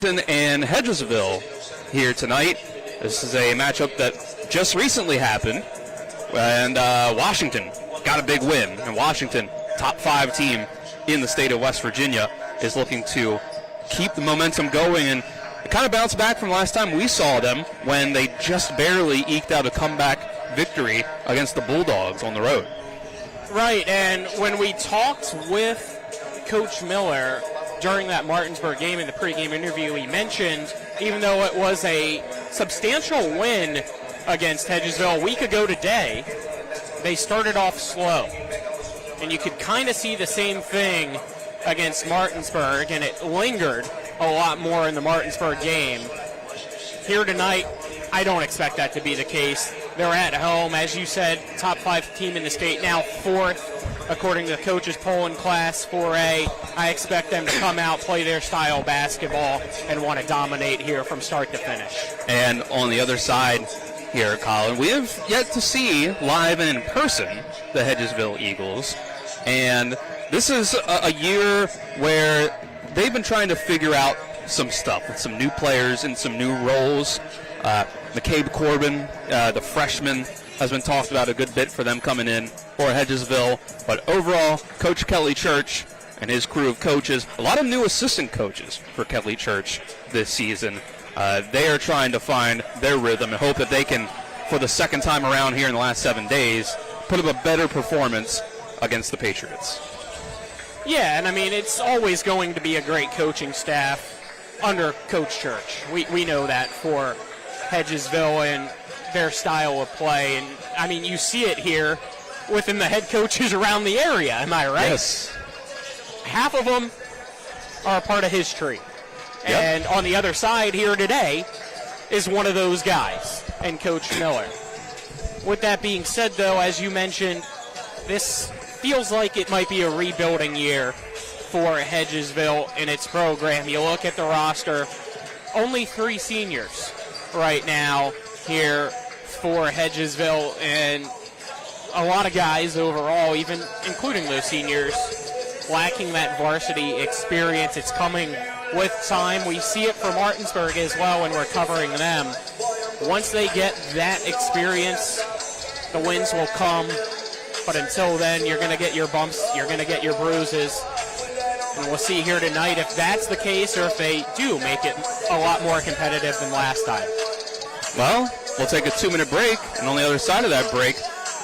And Hedgesville here tonight. This is a matchup that just recently happened, and Washington got a big win. And Washington, top 5 team in the state of West Virginia, is looking to keep the momentum going and kind of bounce back from last time we saw them when they just barely eked out a comeback victory against the Bulldogs on the road. Right, and when we talked with Coach Miller during that Martinsburg game in the pregame interview, he mentioned even though it was a substantial win against Hedgesville a week ago today, they started off slow. And you could kind of see the same thing against Martinsburg, and it lingered a lot more in the Martinsburg game. Here tonight, I don't expect that to be the case. They're at home, as you said, top 5 team in the state, now 4th according to the coaches poll in Class 4A. I expect them to come out, play their style basketball, and want to dominate here from start to finish. And on the other side here, Colin, we have yet to see live and in person the Hedgesville Eagles. And this is a year where they've been trying to figure out some stuff with some new players and some new roles. McCabe Corbin, the freshman, has been talked about a good bit for them coming in for Hedgesville. But overall, Coach Kelly Church and his crew of coaches, a lot of new assistant coaches for Kelly Church this season. They are trying to find their rhythm and hope that they can, for the second time around here in the last 7 days, put up a better performance against the Patriots. Yeah, and I mean, it's always going to be a great coaching staff under Coach Church. We know that for Hedgesville and their style of play. And, I mean, you see it here within the head coaches around the area, am I right? Yes. Half of them are a part of his tree. Yep. And on the other side here today is one of those guys, and Coach Miller. With that being said, though, as you mentioned, this feels like it might be a rebuilding year for Hedgesville in its program. You look at the roster, only 3 seniors right now here for Hedgesville, and a lot of guys overall, even including those seniors, lacking that varsity experience. It's coming with time. We see it for Martinsburg as well when we're covering them. Once they get that experience, the wins will come. But until then, you're going to get your bumps, you're going to get your bruises. And we'll see here tonight if that's the case or if they do make it a lot more competitive than last time. Well, we'll take a 2-minute break, and on the other side of that break,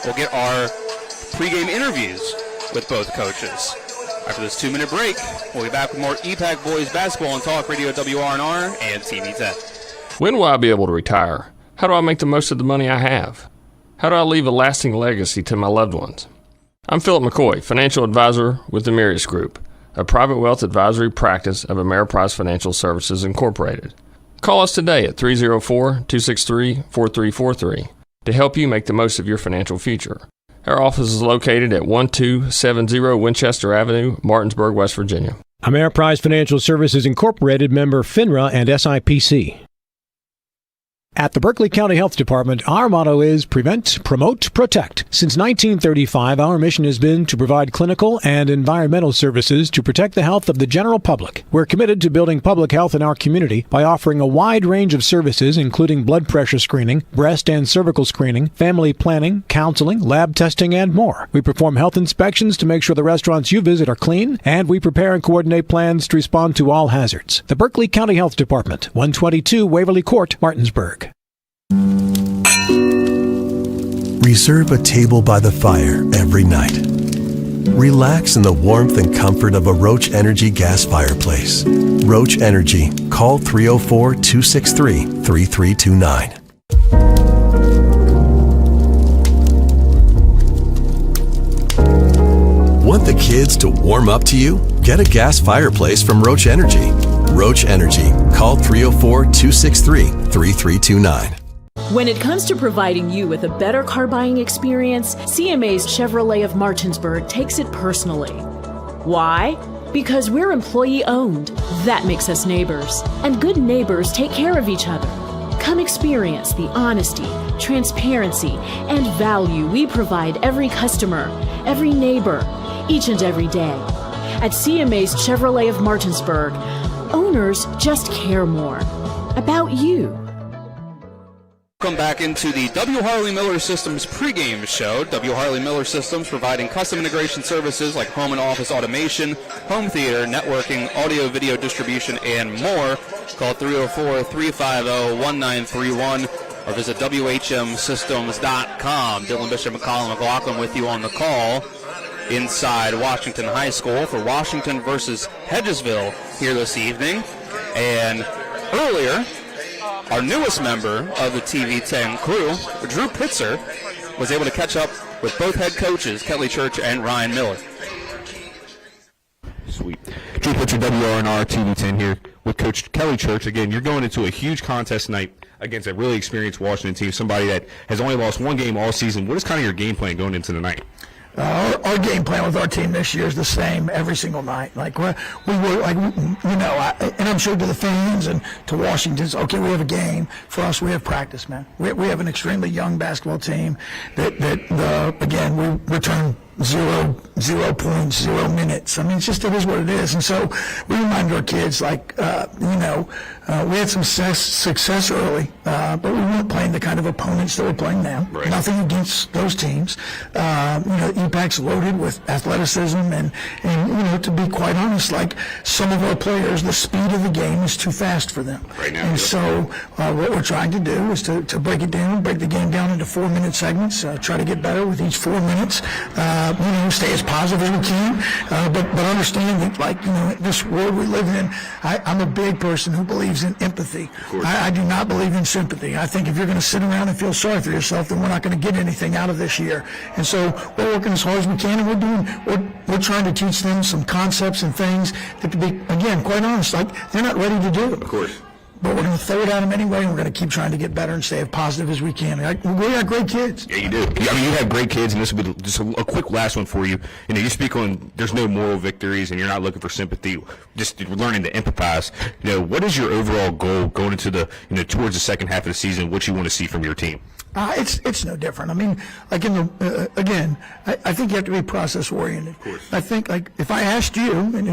we'll get our pregame interviews with both coaches. After this 2-minute break, we'll be back with more EPAC Boys Basketball on Talk Radio WRNR and TV10. When will I be able to retire? How do I make the most of the money I have? How do I leave a lasting legacy to my loved ones? I'm Philip McCoy, financial advisor with the Mirius Group, a private wealth advisory practice of Ameriprise Financial Services Incorporated. Call us today at 304-263-4343 to help you make the most of your financial future. Our office is located at 1270 Winchester Avenue, Martinsburg, West Virginia. Ameriprise Financial Services Incorporated, member FINRA and SIPC. At the Berkeley County Health Department, our motto is Prevent, Promote, Protect. Since 1935, our mission has been to provide clinical and environmental services to protect the health of the general public. We're committed to building public health in our community by offering a wide range of services, including blood pressure screening, breast and cervical screening, family planning, counseling, lab testing, and more. We perform health inspections to make sure the restaurants you visit are clean, and we prepare and coordinate plans to respond to all hazards. The Berkeley County Health Department, 122 Waverly Court, Martinsburg. Reserve a table by the fire every night. Relax in the warmth and comfort of a Roach Energy gas fireplace. Roach Energy. Call 304-263-3329. Want the kids to warm up to you? Get a gas fireplace from Roach Energy. Roach Energy. Call 304-263-3329. When it comes to providing you with a better car buying experience, CMA's Chevrolet of Martinsburg takes it personally. Why? Because we're employee owned. That makes us neighbors. And good neighbors take care of each other. Come experience the honesty, transparency, and value we provide every customer, every neighbor, each and every day. At CMA's Chevrolet of Martinsburg, Owners just care more about you. Welcome back into the W. Harley Miller Systems pregame show. W. Harley Miller Systems providing custom integration services like home and office automation, home theater, networking, audio, video distribution, and more. Call 304-350-1931 or visit WHMsystems.com. Dylan Bishop and Colin McLaughlin with you on the call inside Washington High School for Washington versus Hedgesville here this evening. And earlier, our newest member of the TV10 crew, Drew Pitzer, was able to catch up with both head coaches, Kelly Church and Ryan Miller. Sweet. Drew Pitzer, WRNR, TV10 here with Coach Kelly Church. Again, you're going into a huge contest tonight against a really experienced Washington team, somebody that has only lost one game all season. What is kind of your game plan going into the night? Our game plan with our team this year is the same every single night. Like we were, like, you know, and I'm sure to the fans and to Washington's, okay, we have a game. For us, we have practice, man. We have an extremely young basketball team that again, we return 0.0 minutes. I mean, it is what it is. And so we remind our kids, like, we had some success early, but we weren't playing the kind of opponents that we're playing now. Right. Nothing against those teams. EPAC's loaded with athleticism, and to be quite honest, like, some of our players, the speed of the game is too fast for them. Right now, and so what we're trying to do is to break it down, break the game down into 4-minute segments, try to get better with each 4 minutes. Stay as positive as we can, but understand that, like, this world we live in, I'm a big person who believes in empathy. I do not believe in sympathy. I think if you're going to sit around and feel sorry for yourself, then we're not going to get anything out of this year. And so we're working as hard as we can, and we're trying to teach them some concepts and things that, to be, again, quite honest, like, they're not ready to do. Of course. But we're going to throw it at them anyway, and we're going to keep trying to get better and stay as positive as we can. We got great kids. Yeah, you do. I mean, you have great kids, and this will be just a quick last one for you. You speak on there's no moral victories, and you're not looking for sympathy, just learning to empathize. What is your overall goal going into the, towards the second half of the season, what you want to see from your team? It's no different. I mean, like, again, I think you have to be process oriented. Of course. I think, like, if I asked you, and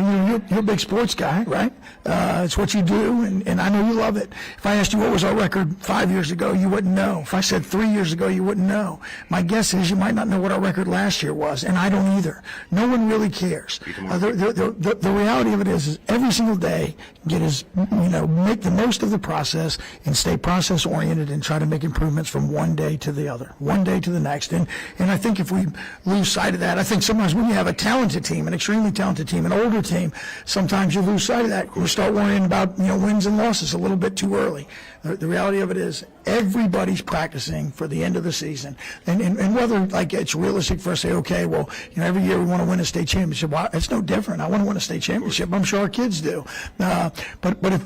you're a big sports guy, right? It's what you do, and I know you love it. If I asked you what was our record 5 years ago, you wouldn't know. If I said 3 years ago, you wouldn't know. My guess is you might not know what our record last year was, and I don't either. No one really cares. The reality of it is every single day, make the most of the process and stay process oriented and try to make improvements from one day to the other, one day to the next. And I think if we lose sight of that, I think sometimes when you have a talented team, an extremely talented team, an older team, sometimes you lose sight of that. You start worrying about, wins and losses a little bit too early. The reality of it is everybody's practicing for the end of the season. And whether, like, it's realistic for us to say, okay, well, every year we want to win a state championship. Well, it's no different. I want to win a state championship. I'm sure our kids do. But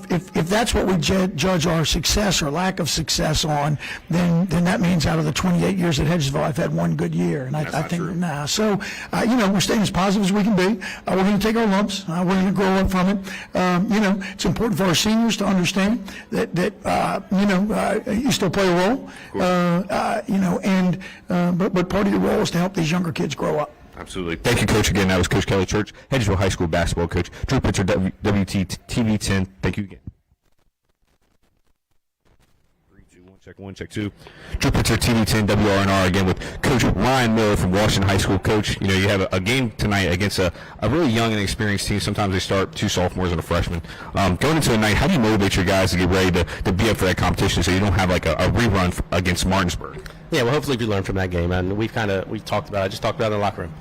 if that's what we judge our success or lack of success on, then that means out of the 28 years at Hedgesville, I've had one good year. And I think, So, we're staying as positive as we can be. We're going to take our lumps. We're going to grow up from it. It's important for our seniors to understand that you still play a role, but part of your role is to help these younger kids grow up. Absolutely. Thank you, Coach, again. That was Coach Kelly Church, Hedgesville High School basketball coach. Drew Pitzer, WTV10. Thank you again. 3, 2, 1, check 1, check 2. Drew Pitzer, TV10, WRNR, again with Coach Ryan Miller from Washington High School. Coach, you have a game tonight against a really young and experienced team. Sometimes they start 2 sophomores and a freshman. Going into the night, how do you motivate your guys to get ready to be up for that competition so you don't have, like, a rerun against Martinsburg? Yeah, well, hopefully we learn from that game, and we talked about it. I just talked about it in the locker room.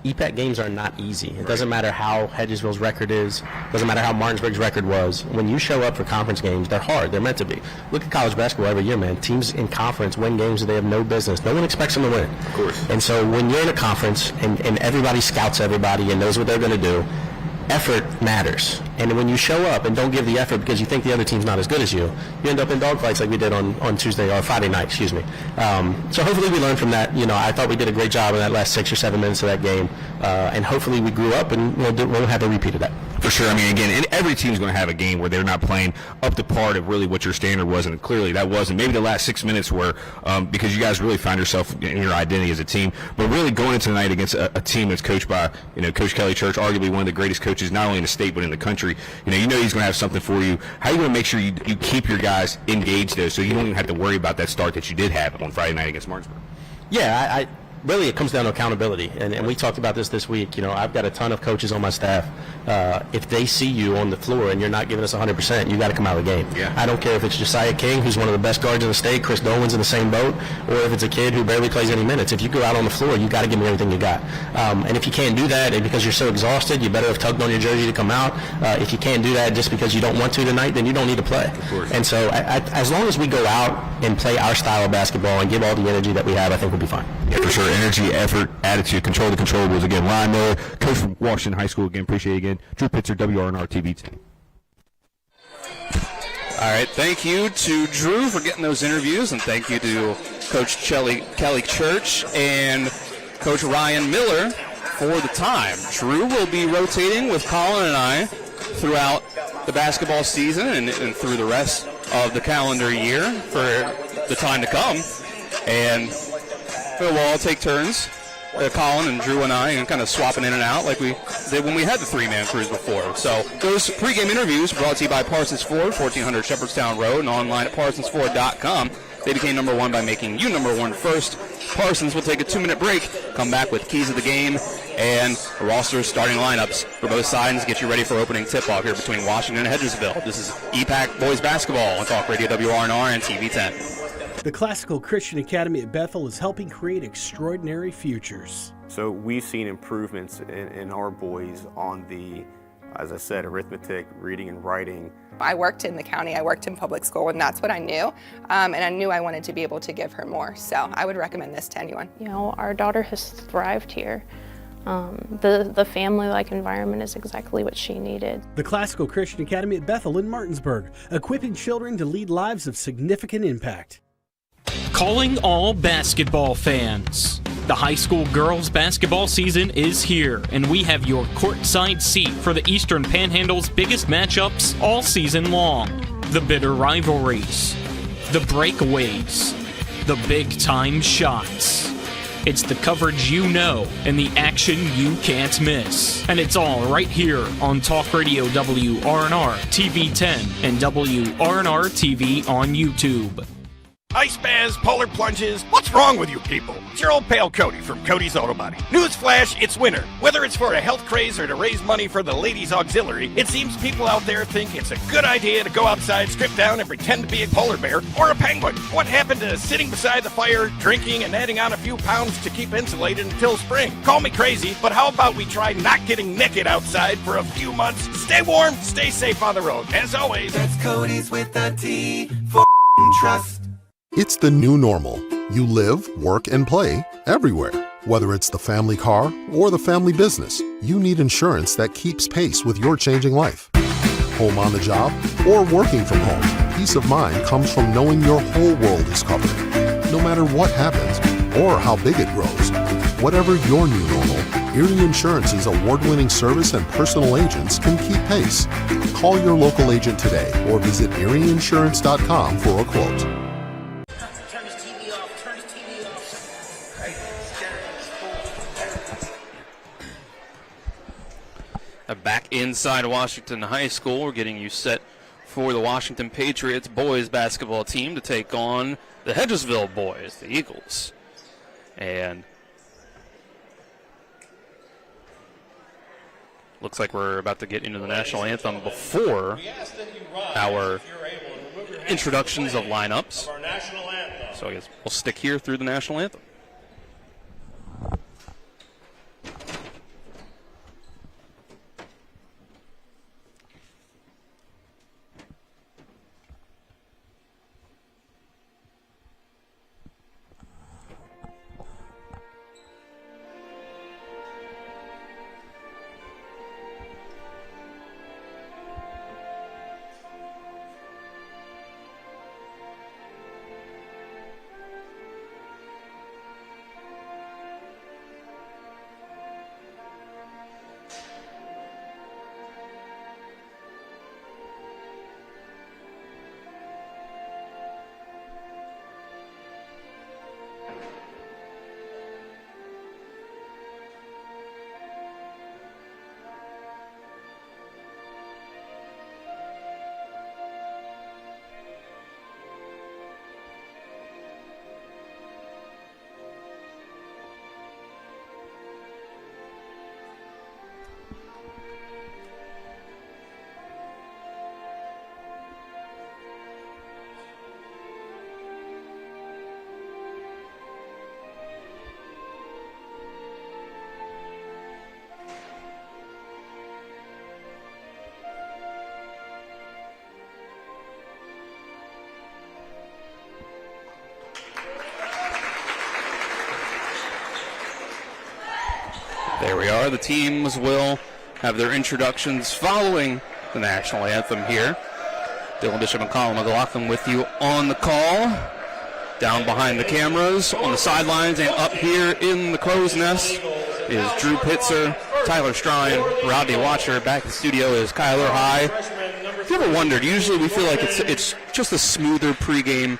EPAC games are not easy. It doesn't matter how Hedgesville's record is. It doesn't matter how Martinsburg's record was. When you show up for conference games, they're hard. They're meant to be. Look at college basketball every year, man. Teams in conference win games that they have no business. No one expects them to win. Of course. And so when you're in a conference and everybody scouts everybody and knows what they're going to do, effort matters. And when you show up and don't give the effort because you think the other team's not as good as you end up in dogfights like we did on Tuesday or Friday night, excuse me. So hopefully we learned from that. I thought we did a great job in that last 6 or 7 minutes of that game. And hopefully we grew up and we'll have a repeat of that. For sure. I mean, again, and every team's going to have a game where they're not playing up to par of really what your standard was, and clearly that wasn't. Maybe the last 6 minutes were because you guys really found yourself in your identity as a team. But really going into tonight against a team that's coached by, Coach Kelly Church, arguably one of the greatest coaches not only in the state but in the country. You know he's going to have something for you. How are you going to make sure you keep your guys engaged, though, so you don't even have to worry about that start that you did have on Friday night against Martinsburg? Yeah, really it comes down to accountability, and we talked about this week. I've got a ton of coaches on my staff. If they see you on the floor and you're not giving us 100%, you got to come out of the game. Yeah. I don't care if it's Josiah King, who's one of the best guards in the state, Chris Dolan's in the same boat, or if it's a kid who barely plays any minutes. If you go out on the floor, you got to give me everything you got. And if you can't do that, and because you're so exhausted, you better have tugged on your jersey to come out. If you can't do that just because you don't want to tonight, then you don't need to play. Of course. And so as long as we go out and play our style of basketball and give all the energy that we have, I think we'll be fine. Yeah, for sure. Energy, effort, attitude, control the controllables. Again, Ryan Miller, coach from Washington High School. Again, appreciate it again. Drew Pitzer, WRNR TV 10. All right, thank you to Drew for getting those interviews, and thank you to Coach Kelly Church and Coach Ryan Miller for the time. Drew will be rotating with Colin and I throughout the basketball season and through the rest of the calendar year for the time to come. And we'll all take turns, Colin and Drew and I, and kind of swapping in and out like we did when we had the three-man crews before. So those pregame interviews brought to you by Parsons Ford, 1400 Shepherdstown Road, and online at parsonsford.com. They became number one by making you number one first. Parsons will take a 2-minute break, come back with keys of the game and a roster starting lineups for both sides. Get you ready for opening tip-off here between Washington and Hedgesville. This is EPAC Boys Basketball on Talk Radio WRNR and TV 10. The Classical Christian Academy at Bethel is helping create extraordinary futures. So we've seen improvements in our boys on the, as I said, arithmetic, reading and writing. I worked in the county, I worked in public school, and that's what I knew. And I knew I wanted to be able to give her more. So I would recommend this to anyone. Our daughter has thrived here. The family-like environment is exactly what she needed. The Classical Christian Academy at Bethel in Martinsburg, equipping children to lead lives of significant impact. Calling all basketball fans. The high school girls basketball season is here, and we have your courtside seat for the Eastern Panhandle's biggest matchups all season long. The bitter rivalries, the breakaways, the big-time shots. It's the coverage you know and the action you can't miss. And it's all right here on Talk Radio WRNR TV 10 and WRNR TV on YouTube. Ice baths, polar plunges, what's wrong with you people? It's your old pal Cody from Cody's Auto Body. Newsflash, it's winter. Whether it's for a health craze or to raise money for the ladies' auxiliary, it seems people out there think it's a good idea to go outside, strip down, and pretend to be a polar bear or a penguin. What happened to sitting beside the fire, drinking, and adding on a few pounds to keep insulated until spring? Call me crazy, but how about we try not getting naked outside for a few months? Stay warm, stay safe on the road. As always, that's Cody's with a T for trust. It's the new normal. You live, work, and play everywhere. Whether it's the family car or the family business, you need insurance that keeps pace with your changing life. Home on the job or working from home, peace of mind comes from knowing your whole world is covered. No matter what happens or how big it grows. Whatever your new normal, Erie Insurance's award-winning service and personal agents can keep pace. Call your local agent today or visit erieinsurance.com for a quote. Back inside Washington High School, we're getting you set for the Washington Patriots boys basketball team to take on the Hedgesville boys, the Eagles. And looks like we're about to get into the national anthem before our introductions of lineups. So I guess we'll stick here through the national anthem. There we are. The teams will have their introductions following the national anthem here. Dylan Bishop and Colin McLaughlin with you on the call. Down behind the cameras, on the sidelines, and up here in the crow's nest is Drew Pitzer, Tyler Strine, Rodney Watcher. Back in the studio is Kyler High. If you ever wondered, usually we feel like it's just a smoother pregame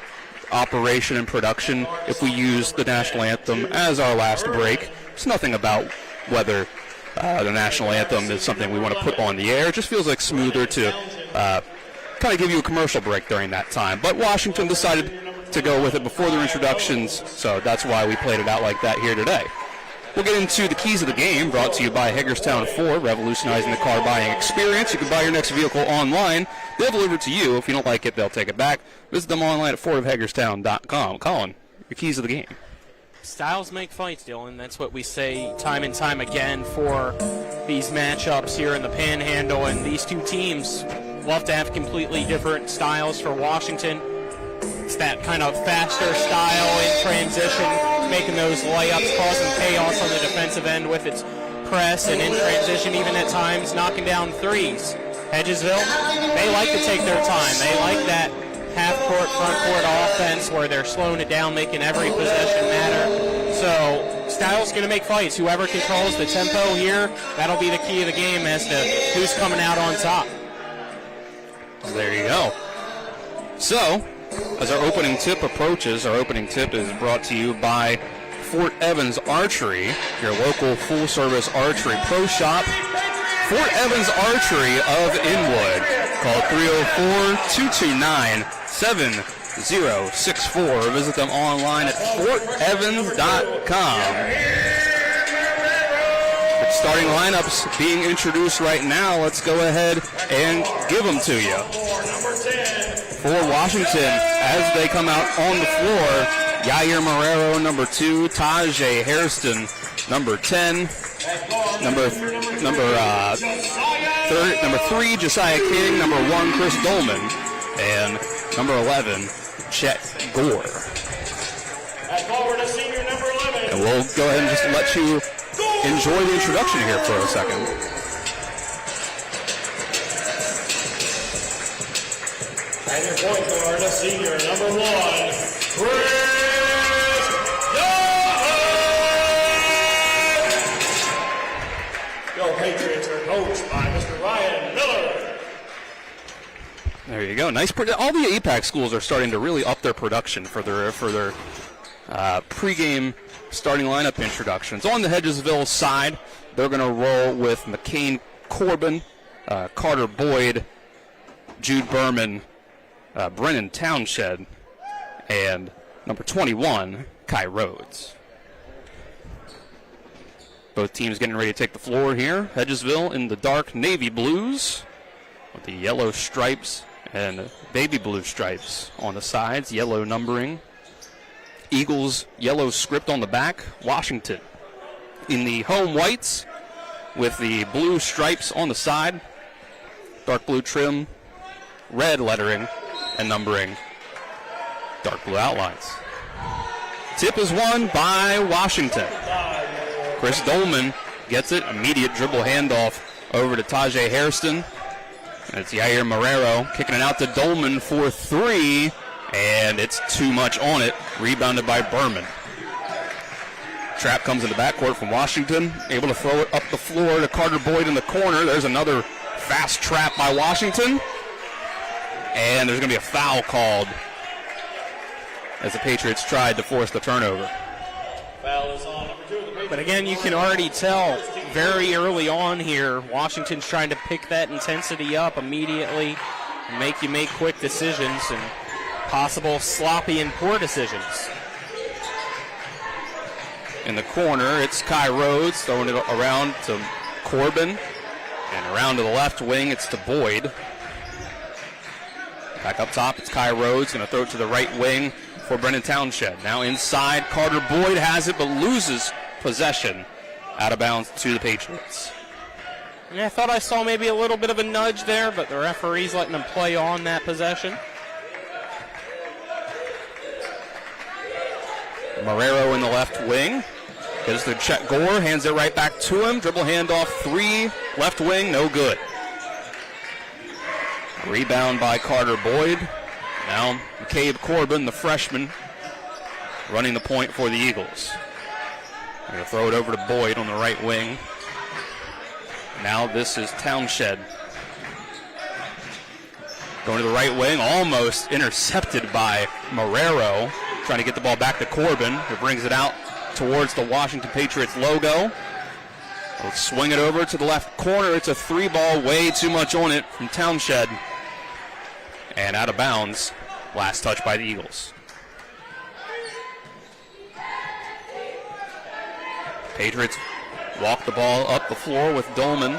operation and production if we use the national anthem as our last break. It's nothing about whether the national anthem is something we want to put on the air. It just feels like smoother to kind of give you a commercial break during that time. But Washington decided to go with it before their introductions, so that's why we played it out like that here today. We'll get into the keys of the game, brought to you by Hagerstown Ford, revolutionizing the car buying experience. You can buy your next vehicle online. They'll deliver it to you. If you don't like it, they'll take it back. Visit them online at fordofhagerstown.com. Colin, your keys of the game. Styles make fights, Dylan. That's what we say time and time again for these matchups here in the Panhandle, and these two teams love to have completely different styles. For Washington, it's that kind of faster style in transition, making those layups, causing chaos on the defensive end with its press, and in transition even at times knocking down threes. Hedgesville, they like to take their time. They like that half-court, front-court offense where they're slowing it down, making every possession matter. So Styles going to make fights. Whoever controls the tempo here, that'll be the key of the game as to who's coming out on top. There you go. So, as our opening tip approaches, our opening tip is brought to you by Fort Evans Archery, your local full-service archery pro shop. Fort Evans Archery of Inwood. Call 304-229-7064. Visit them online at fortevans.com. Starting lineups being introduced right now. Let's go ahead and give them to you. For Washington, as they come out on the floor, Yair Marrero, number 2, Tajay Hairston, number 10, number 3, Josiah King, number 1, Chris Dolman, and number 11, Chet Gore. And we'll go ahead and just let you enjoy the introduction here for a second. And your point guard, a senior, number 1, Chris Dolman. Your Patriots are coached by Mr. Ryan Miller. There you go. Nice. All the EPAC schools are starting to really up their production for their pregame starting lineup introductions. On the Hedgesville side, they're going to roll with McCain Corbin, Carter Boyd, Jude Berman, Brennan Townshed, and number 21, Kai Rhodes. Both teams getting ready to take the floor here. Hedgesville in the dark navy blues with the yellow stripes and baby blue stripes on the sides, yellow numbering. Eagles yellow script on the back. Washington in the home whites with the blue stripes on the side, dark blue trim, red lettering and numbering, dark blue outlines. Tip is won by Washington. Chris Dolman gets it, immediate dribble handoff over to Tajay Hairston. And it's Yair Marrero kicking it out to Dolman for 3. And it's too much on it. Rebounded by Berman. Trap comes in the backcourt from Washington. Able to throw it up the floor to Carter Boyd in the corner. There's another fast trap by Washington. And there's going to be a foul called as the Patriots tried to force the turnover. Foul is on number 2 of the Patriots. But again, you can already tell very early on here, Washington's trying to pick that intensity up immediately and make you make quick decisions and possible sloppy and poor decisions. In the corner, it's Kai Rhodes throwing it around to Corbin. And around to the left wing, it's to Boyd. Back up top, it's Kai Rhodes. Going to throw it to the right wing for Brennan Townshed. Now inside, Carter Boyd has it, but loses possession. Out of bounds to the Patriots. Yeah, I thought I saw maybe a little bit of a nudge there, but the referee's letting them play on that possession. Marrero in the left wing. Gets to Chet Gore, hands it right back to him. Dribble handoff, 3, left wing, no good. Rebound by Carter Boyd. Now McCabe Corbin, the freshman, running the point for the Eagles. They're going to throw it over to Boyd on the right wing. Now this is Townshend. Going to the right wing, almost intercepted by Marrero. Trying to get the ball back to Corbin, who brings it out towards the Washington Patriots logo. They'll swing it over to the left corner. It's a 3-ball, way too much on it from Townshend. And out of bounds. Last touch by the Eagles. Patriots walk the ball up the floor with Dolman.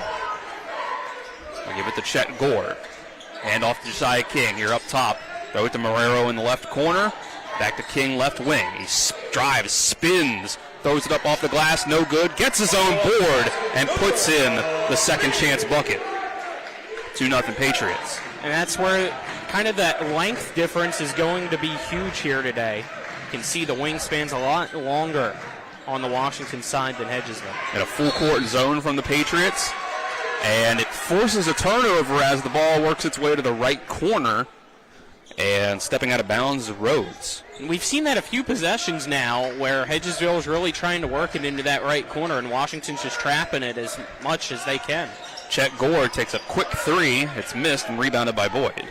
They'll give it to Chet Gore. Hand off to Josiah King here up top. Throw it to Marrero in the left corner. Back to King left wing. He drives, spins, throws it up off the glass, no good. Gets his own board and puts in the second chance bucket. 2-0 Patriots. And that's where kind of that length difference is going to be huge here today. You can see the wingspan's a lot longer on the Washington side than Hedgesville. And a full court zone from the Patriots. And it forces a turnover as the ball works its way to the right corner. And stepping out of bounds is Rhodes. We've seen that a few possessions now where Hedgesville is really trying to work it into that right corner, and Washington's just trapping it as much as they can. Chet Gore takes a quick 3. It's missed and rebounded by Boyd.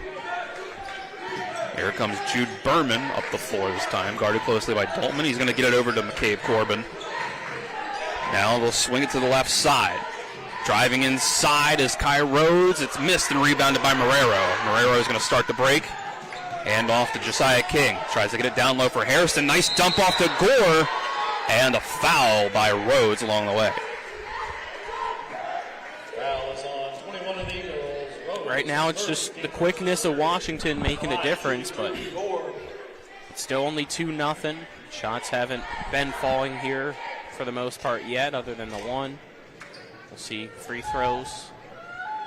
Here comes Jude Berman up the floor this time, guarded closely by Dolman. He's going to get it over to McCabe Corbin. Now they'll swing it to the left side. Driving inside is Kai Rhodes. It's missed and rebounded by Marrero. Marrero is going to start the break. Hand off to Josiah King. Tries to get it down low for Harrison. Nice dump off to Gore. And a foul by Rhodes along the way. Foul is on 21 of the Eagles. Right now it's just the quickness of Washington making a difference, but it's still only 2-0. Shots haven't been falling here for the most part yet, other than the one. We'll see free throws.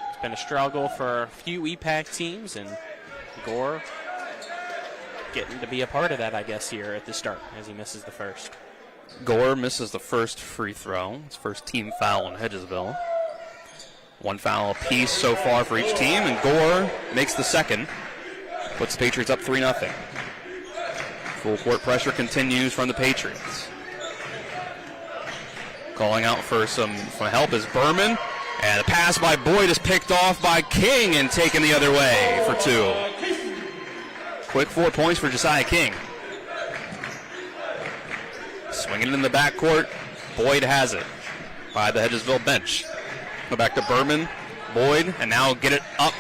It's been a struggle for a few EPAC teams, and Gore getting to be a part of that, I guess, here at the start as he misses the first. Gore misses the first free throw. His first team foul in Hedgesville. 1 foul apiece so far for each team, and Gore makes the second. Puts the Patriots up 3-0. Full court pressure continues from the Patriots. Calling out for some help is Berman. And the pass by Boyd is picked off by King and taken the other way for 2. Quick 4 points for Josiah King. Swinging it in the backcourt. Boyd has it by the Hedgesville bench. Go back to Berman. Boyd, and now get it up.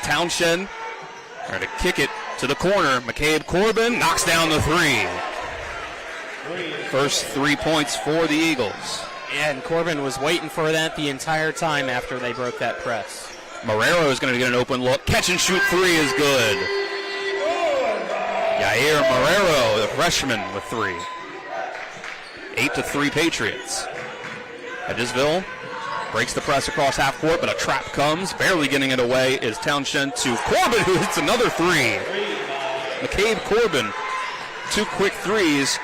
Townshend. Trying to kick it to the corner. McCabe Corbin knocks down the 3. First 3 points for the Eagles. Yeah, and Corbin was waiting for that the entire time after they broke that press. Marrero is going to get an open look. Catch and shoot 3 is good. Yair Marrero, the freshman, with 3. 8-3 Patriots. Hedgesville breaks the press across half court, but a trap comes. Barely getting it away is Townshend to Corbin, who hits another 3. McCabe Corbin, 2 quick 3s.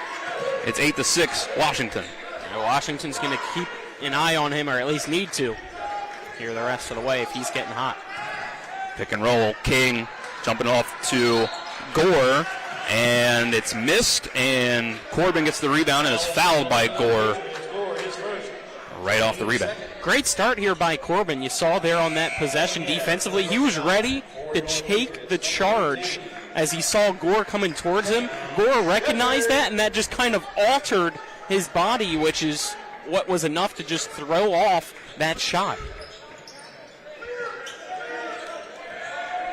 It's 8-6 Washington. Washington's going to keep an eye on him, or at least need to, here the rest of the way if he's getting hot. Pick and roll. King jumping off to Gore, and it's missed, and Corbin gets the rebound and is fouled by Gore right off the rebound. Great start here by Corbin. You saw there on that possession defensively. He was ready to take the charge as he saw Gore coming towards him. Gore recognized that, and that just kind of altered his body, which is what was enough to just throw off that shot.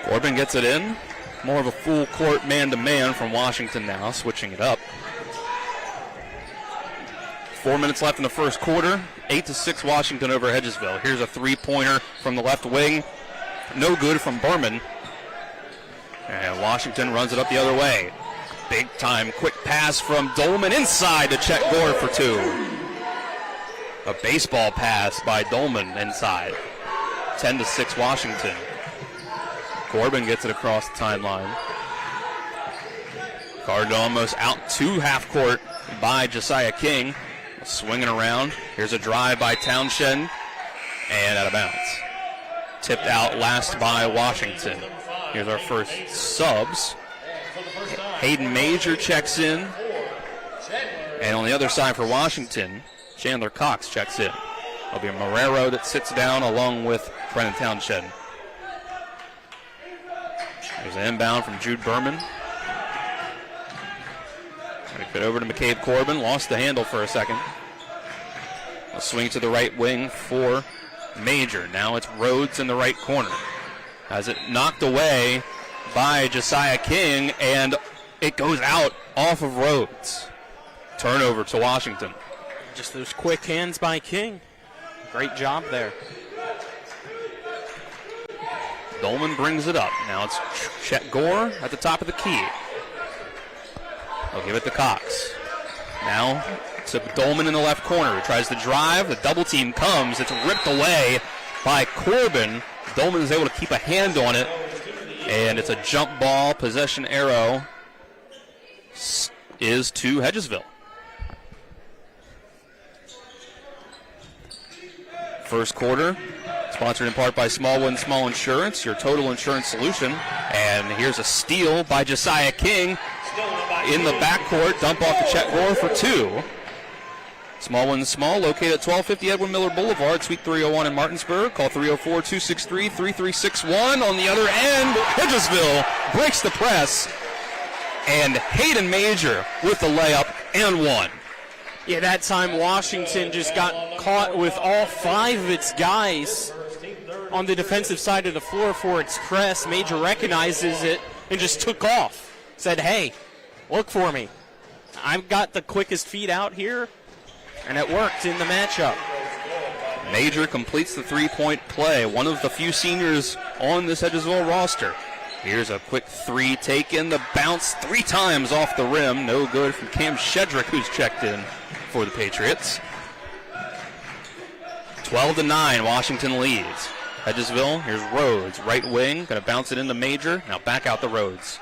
Corbin gets it in. More of a full court man-to-man from Washington now, switching it up. 4 minutes left in the first quarter. 8-6 Washington over Hedgesville. Here's a 3-pointer from the left wing. No good from Berman. And Washington runs it up the other way. Big time quick pass from Dolman inside to Chet Gore for 2. A baseball pass by Dolman inside. 10-6 Washington. Corbin gets it across the timeline. Guarded almost out to half court by Josiah King. Swinging around. Here's a drive by Townshend. And out of bounds. Tipped out last by Washington. Here's our first subs. Hayden Major checks in. And on the other side for Washington, Chandler Cox checks in. It'll be Marrero that sits down along with Brennan Townshend. There's an inbound from Jude Berman. Put over to McCabe Corbin. Lost the handle for a second. A swing to the right wing for Major. Now it's Rhodes in the right corner. Has it knocked away by Josiah King, and it goes out off of Rhodes. Turnover to Washington. Just those quick hands by King. Great job there. Dolman brings it up. Now it's Chet Gore at the top of the key. They'll give it to Cox. Now to Dolman in the left corner. He tries to drive. The double team comes. It's ripped away by Corbin. Dolman is able to keep a hand on it. And it's a jump ball. Possession arrow is to Hedgesville. First quarter, sponsored in part by Smallwood & Small Insurance, your total insurance solution. And here's a steal by Josiah King in the backcourt. Dump off to Chet Gore for two. Smallwood & Small, located at 1250 Edwin Miller Boulevard, Suite 301 in Martinsburg. Call 304-263-3361. On the other end, Hedgesville breaks the press. And Hayden Major with the layup and one. Yeah, that time Washington just got caught with all five of its guys on the defensive side of the floor for its press. Major recognizes it and just took off. Said, hey, look for me. I've got the quickest feet out here, and it worked in the matchup. Major completes the three-point play, one of the few seniors on this Hedgesville roster. Here's a quick three taken. The bounce three times off the rim. No good from Cam Shedrick, who's checked in for the Patriots. 12-9, Washington leads. Hedgesville, here's Rhodes, right wing, going to bounce it into Major. Now back out the Rhodes.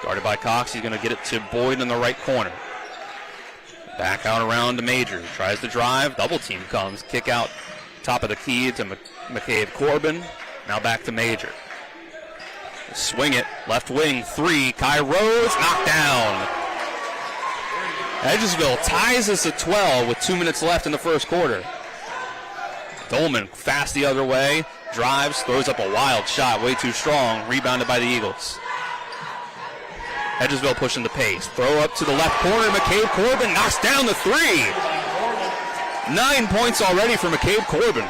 Guarded by Cox, he's going to get it to Boyd in the right corner. Back out around to Major, tries to drive, double team comes, kick out top of the key to McCabe Corbin. Now back to Major. Swing it, left wing, three, Kai Rhodes, knocked down. Hedgesville ties us at 12 with 2 minutes left in the first quarter. Dolman fast the other way, drives, throws up a wild shot, way too strong, rebounded by the Eagles. Hedgesville pushing the pace. Throw up to the left corner, McCabe Corbin knocks down the three. 9 points already for McCabe Corbin.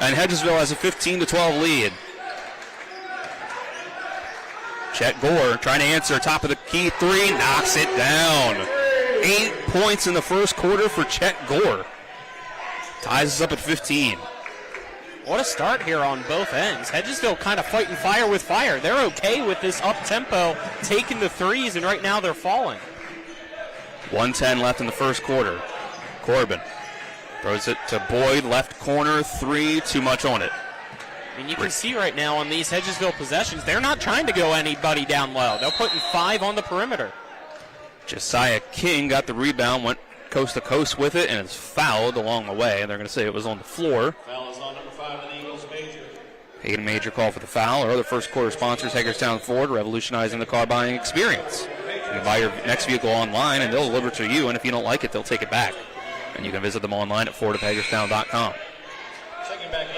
And Hedgesville has a 15-12 lead. Chet Gore trying to answer, top of the key three, knocks it down. 8 points in the first quarter for Chet Gore. Ties us up at 15. What a start here on both ends. Hedgesville kind of fighting fire with fire. They're okay with this up-tempo, taking the threes, and right now they're falling. 1:10 left in the first quarter. Corbin throws it to Boyd, left corner, three, too much on it. I mean, you can see right now on these Hedgesville possessions, they're not trying to go anybody down low. They're putting 5 on the perimeter. Josiah King got the rebound, went coast to coast with it, and is fouled along the way. And they're going to say it was on the floor. Foul is on number 5 in the Eagles, Major. Hayden Major call for the foul. Our other first quarter sponsors, Hagerstown Ford, revolutionizing the car buying experience. You can buy your next vehicle online, and they'll deliver it to you. And if you don't like it, they'll take it back. And you can visit them online at fordofhagerstown.com.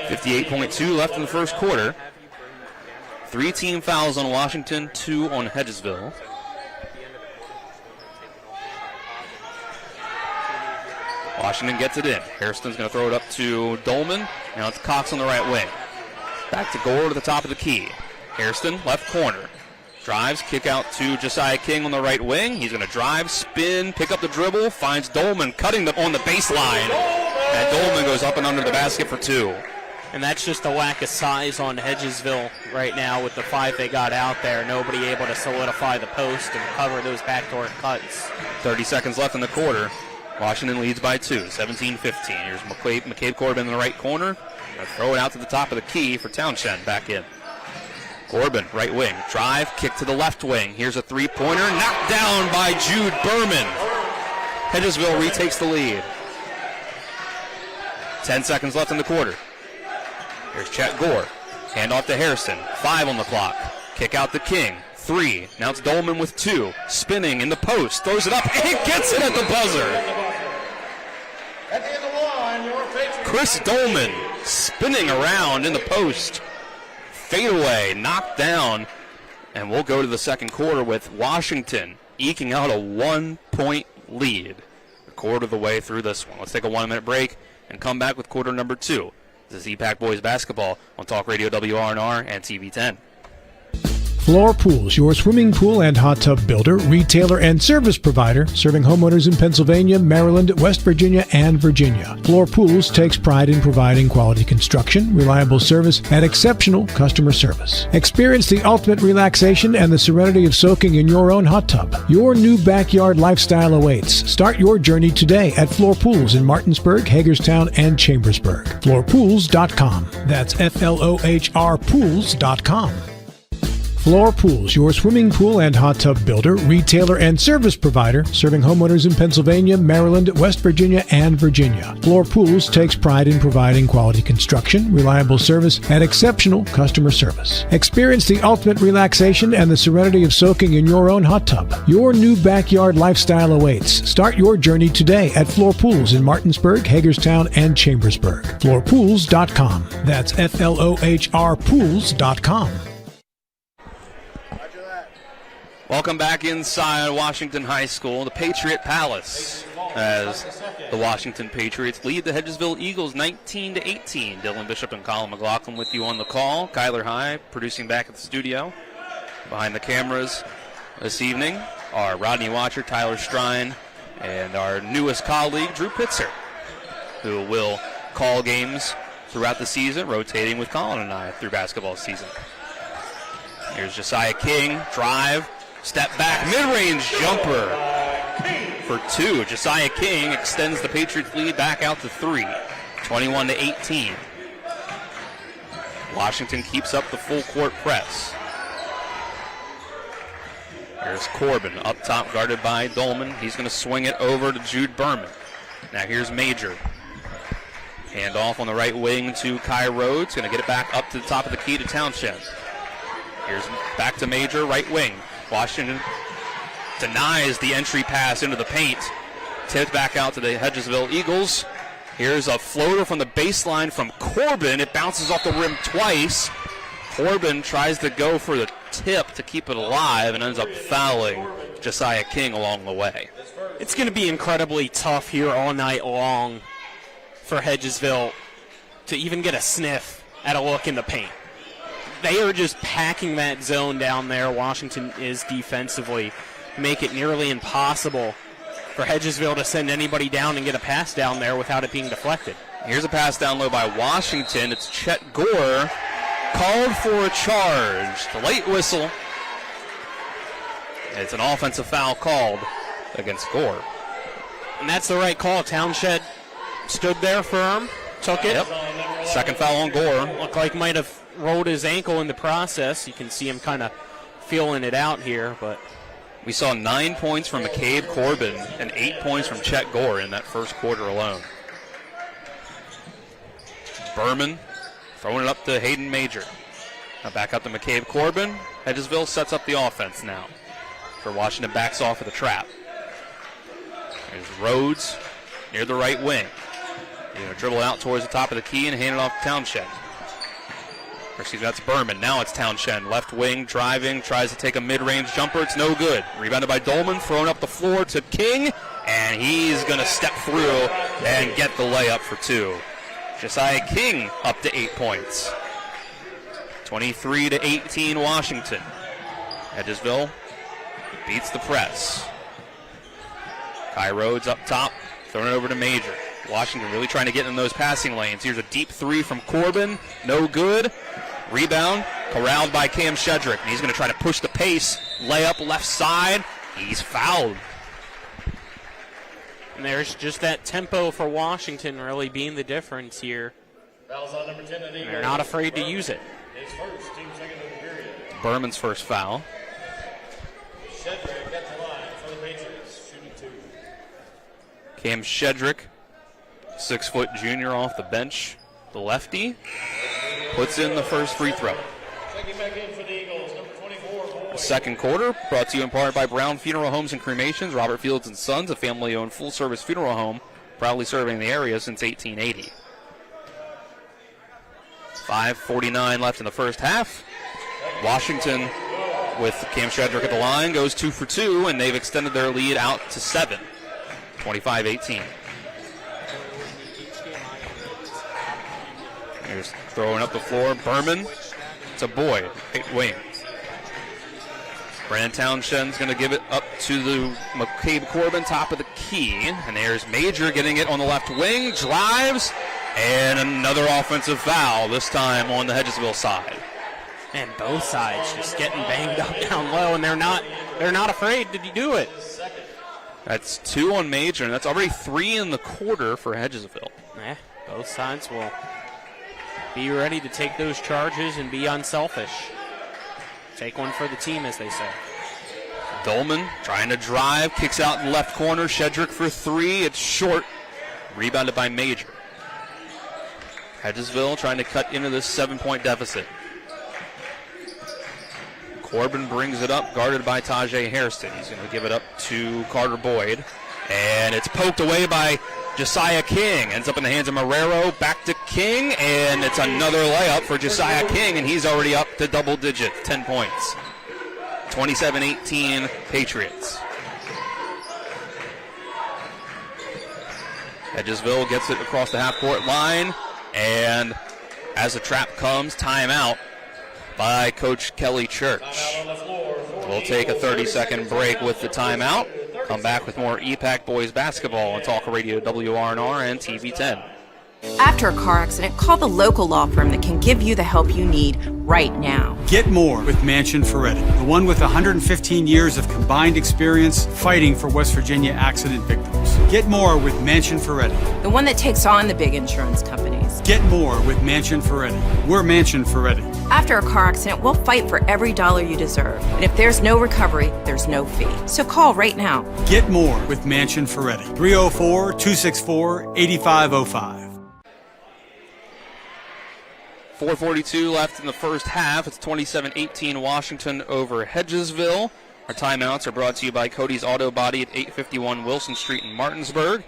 58.2 left in the first quarter. 3 team fouls on Washington, 2 on Hedgesville. Washington gets it in. Hairston's going to throw it up to Dolman. Now it's Cox on the right wing. Back to Gore to the top of the key. Hairston, left corner. Drives, kick out to Josiah King on the right wing. He's going to drive, spin, pick up the dribble, finds Dolman cutting on the baseline. And Dolman goes up and under the basket for 2. And that's just a lack of size on Hedgesville right now with the 5 they got out there. Nobody able to solidify the post and cover those backdoor cuts. 30 seconds left in the quarter. Washington leads by 2, 17-15. Here's McCabe Corbin in the right corner. Gonna throw it out to the top of the key for Townshend back in. Corbin, right wing. Drive, kick to the left wing. Here's a three-pointer. Knocked down by Jude Berman. Hedgesville retakes the lead. 10 seconds left in the quarter. Here's Chet Gore. Hand off to Harrison. 5 on the clock. Kick out to King. 3. Now it's Dolman with 2. Spinning in the post. Throws it up and gets it at the buzzer. At the end of one, your Patriots. Chris Dolman spinning around in the post. Fadeaway, knocked down. And we'll go to the second quarter with Washington eking out a 1-point lead. A quarter of the way through this one. Let's take a 1-minute break and come back with quarter number 2. This is EPAC Boys Basketball on Talk Radio WRNR and TV 10. Floor Pools, your swimming pool and hot tub builder, retailer, and service provider, serving homeowners in Pennsylvania, Maryland, West Virginia, and Virginia. Floor Pools takes pride in providing quality construction, reliable service, and exceptional customer service. Experience the ultimate relaxation and the serenity of soaking in your own hot tub. Your new backyard lifestyle awaits. Start your journey today at Floor Pools in Martinsburg, Hagerstown, and Chambersburg. FloorPools.com. That's FLOHR Pools.com. Floor Pools, your swimming pool and hot tub builder, retailer, and service provider, serving homeowners in Pennsylvania, Maryland, West Virginia, and Virginia. Floor Pools takes pride in providing quality construction, reliable service, and exceptional customer service. Experience the ultimate relaxation and the serenity of soaking in your own hot tub. Your new backyard lifestyle awaits. Start your journey today at Floor Pools in Martinsburg, Hagerstown, and Chambersburg. FloorPools.com. That's FLOHR Pools.com. Welcome back inside Washington High School, the Patriot Palace, as the Washington Patriots lead the Hedgesville Eagles 19-18. Dylan Bishop and Colin McLaughlin with you on the call. Kyler High producing back at the studio. Behind the cameras this evening are Rodney Watcher, Tyler Strine, and our newest colleague, Drew Pitzer, who will call games throughout the season, rotating with Colin and I through basketball season. Here's Josiah King, drive. Step back, mid-range jumper for 2. Josiah King extends the Patriots lead back out to 3, 21-18. Washington keeps up the full court press. Here's Corbin up top, guarded by Dolman. He's going to swing it over to Jude Berman. Now here's Major. Hand off on the right wing to Kai Rhodes. Going to get it back up to the top of the key to Townshend. Here's back to Major, right wing. Washington denies the entry pass into the paint. Tipped back out to the Hedgesville Eagles. Here's a floater from the baseline from Corbin. It bounces off the rim twice. Corbin tries to go for the tip to keep it alive and ends up fouling Josiah King along the way. It's going to be incredibly tough here all night long for Hedgesville to even get a sniff at a look in the paint. They are just packing that zone down there. Washington is defensively. Make it nearly impossible for Hedgesville to send anybody down and get a pass down there without it being deflected. Here's a pass down low by Washington. It's Chet Gore. Called for a charge. The late whistle. It's an offensive foul called against Gore. And that's the right call. Townshend stood there firm, took it. Yep. Second foul on Gore. Looked like might have rolled his ankle in the process. You can see him kind of feeling it out here, but we saw 9 points from McCabe Corbin and 8 points from Chet Gore in that first quarter alone. Berman throwing it up to Hayden Major. Now back up to McCabe Corbin. Hedgesville sets up the offense now. For Washington backs off of the trap. There's Rhodes near the right wing. Dribble out towards the top of the key and hand it off to Townshend. That's Berman. Now it's Townshend. Left wing, driving, tries to take a mid-range jumper. It's no good. Rebounded by Dolman, thrown up the floor to King, and he's going to step through and get the layup for 2. Josiah King up to 8 points. 23-18 Washington. Hedgesville beats the press. Kai Rhodes up top, throwing it over to Major. Washington really trying to get in those passing lanes. Here's a deep 3 from Corbin. No good. Rebound, corralled by Cam Shedrick. And he's going to try to push the pace. Layup left side. He's fouled. And there's just that tempo for Washington really being the difference here. Fouls on number 10 They're not afraid to use it. His first, team second of the period. Berman's first foul. Shedrick at the line for the Patriots, shooting 2. Cam Shedrick 6-foot junior off the bench, the lefty, puts in the first free throw. The second quarter brought to you in part by Brown Funeral Homes and Cremations, Robert Fields & Sons, a family-owned full-service funeral home proudly serving the area since 1880. 5:49 left in the first half. Washington, with Cam Shedrick at the line, goes 2 for 2, and they've extended their lead out to 7, 25-18. Here's throwing up the floor. Berman to Boyd, right wing. Brandon Townshend's going to give it up to the McCabe Corbin, top of the key. And there's Major getting it on the left wing, drives, and another offensive foul, this time on the Hedgesville side. And both sides just getting banged up down low, and they're not afraid to do it. That's 2 on Major, and that's already 3 in the quarter for Hedgesville. Both sides will be ready to take those charges and be unselfish. Take one for the team, as they say. Dolman trying to drive, kicks out in the left corner. Shedrick for 3. It's short. Rebounded by Major. Hedgesville trying to cut into this 7-point deficit. Corbin brings it up, guarded by Tajay Hairston. He's going to give it up to Carter Boyd. And it's poked away by Josiah King. Ends up in the hands of Marrero. Back to King, and it's another layup for Josiah King, and he's already up to double digits, 10 points. 27-18 Patriots. Hedgesville gets it across the half-court line, and as the trap comes, timeout by Coach Kelly Church. We'll take a 30-second break with the timeout. Come back with more EPAC boys basketball on Talk Radio WRNR and TV 10. After a car accident, call the local law firm that can give you the help you need right now. Get more with Mansion Ferretti, the one with 115 years of combined experience fighting for West Virginia accident victims. Get more with Mansion Ferretti, the one that takes on the big insurance companies. Get more with Mansion Ferretti. We're Mansion Ferretti. After a car accident, we'll fight for every dollar you deserve. And if there's no recovery, there's no fee. So call right now. Get more with Mansion Ferretti. 304-264-8505. 4:42 left in the first half. It's 27-18 Washington over Hedgesville. Our timeouts are brought to you by Cody's Auto Body at 851 Wilson Street in Martinsburg.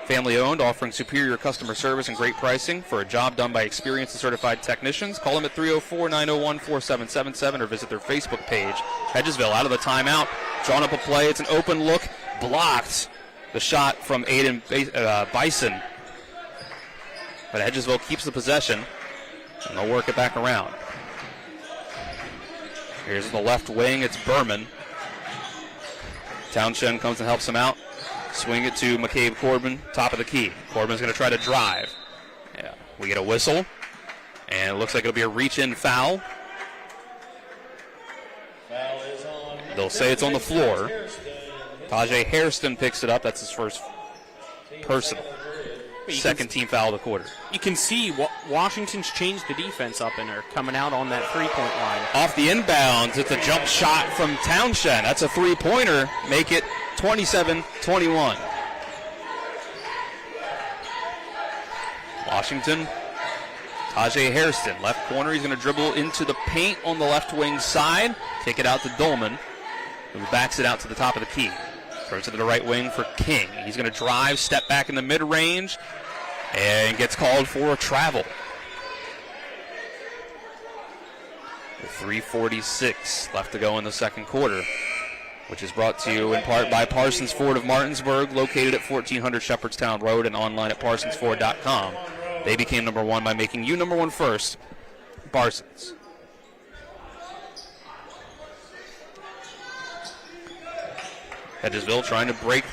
Family owned, offering superior customer service and great pricing for a job done by experienced and certified technicians. Call them at 304-901-4777 or visit their Facebook page. Hedgesville out of the timeout, drawing up a play. It's an open look, blocked. The shot from Aiden Bison. But Hedgesville keeps the possession, and they'll work it back around. Here's the left wing. It's Berman. Townshend comes and helps him out. Swing it to McCabe Corbin, top of the key. Corbin's going to try to drive. Yeah, we get a whistle, and it looks like it'll be a reach-in foul. They'll say it's on the floor. Tajay Hairston picks it up. That's his first personal. Second team foul of the quarter. You can see Washington's changed the defense up, and they're coming out on that three-point line. Off the inbounds, it's a jump shot from Townshend. That's a three-pointer. Make it 27-21. Washington, Tajay Hairston, left corner. He's going to dribble into the paint on the left wing side. Kick it out to Dolman, who backs it out to the top of the key. Throws it to the right wing for King. He's going to drive, step back in the mid-range, and gets called for a travel. 3:46 left to go in the second quarter, which is brought to you in part by Parsons Ford of Martinsburg, located at 1400 Shepherdstown Road and online at parsonsford.com. They became number one by making you number one first. Parsons. Hedgesville trying to break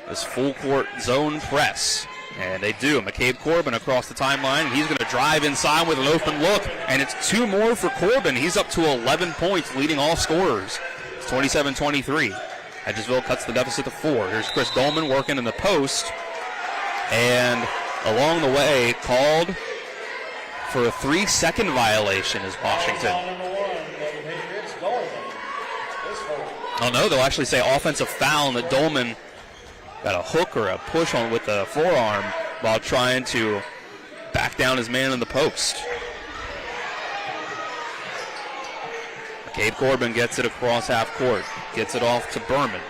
this full court zone press. And they do. McCabe Corbin across the timeline. He's going to drive inside with an open look. And it's two more for Corbin. He's up to 11 points, leading all scorers. It's 27-23. Hedgesville cuts the deficit to 4. Here's Chris Dolman working in the post. And along the way, called for a 3-second violation is Washington. Oh, no, they'll actually say offensive foul, and that Dolman got a hook or a push on with the forearm while trying to back down his man in the post. McCabe Corbin gets it across half court. Gets it off to Berman.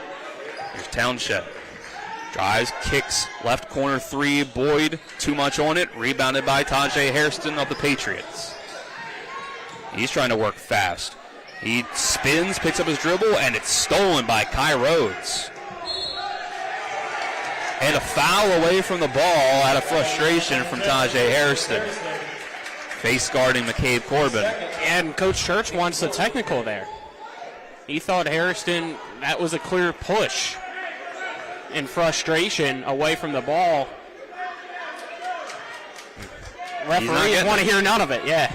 Here's Townshend. Drives, kicks, left corner three. Boyd, too much on it. Rebounded by Tajay Hairston of the Patriots. He's trying to work fast. He spins, picks up his dribble, and it's stolen by Kai Rhodes. And a foul away from the ball out of frustration from Tajay Hairston. Face guarding McCabe Corbin. And Coach Church wants a technical there. He thought Hairston, that was a clear push. In frustration, away from the ball. Referees want to hear none of it, yeah.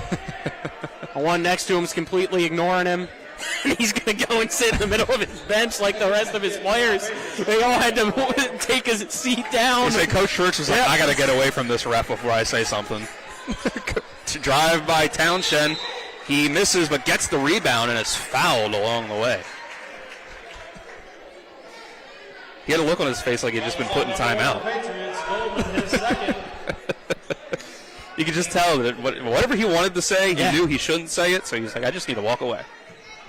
The one next to him is completely ignoring him. He's going to go and sit in the middle of his bench like the rest of his players. They all had to take his seat down. You say Coach Church was like, I got to get away from this ref before I say something. To drive by Townshend. He misses but gets the rebound and is fouled along the way. He had a look on his face like he'd just been put in timeout. You could just tell that whatever he wanted to say, he knew he shouldn't say it, so he was like, I just need to walk away.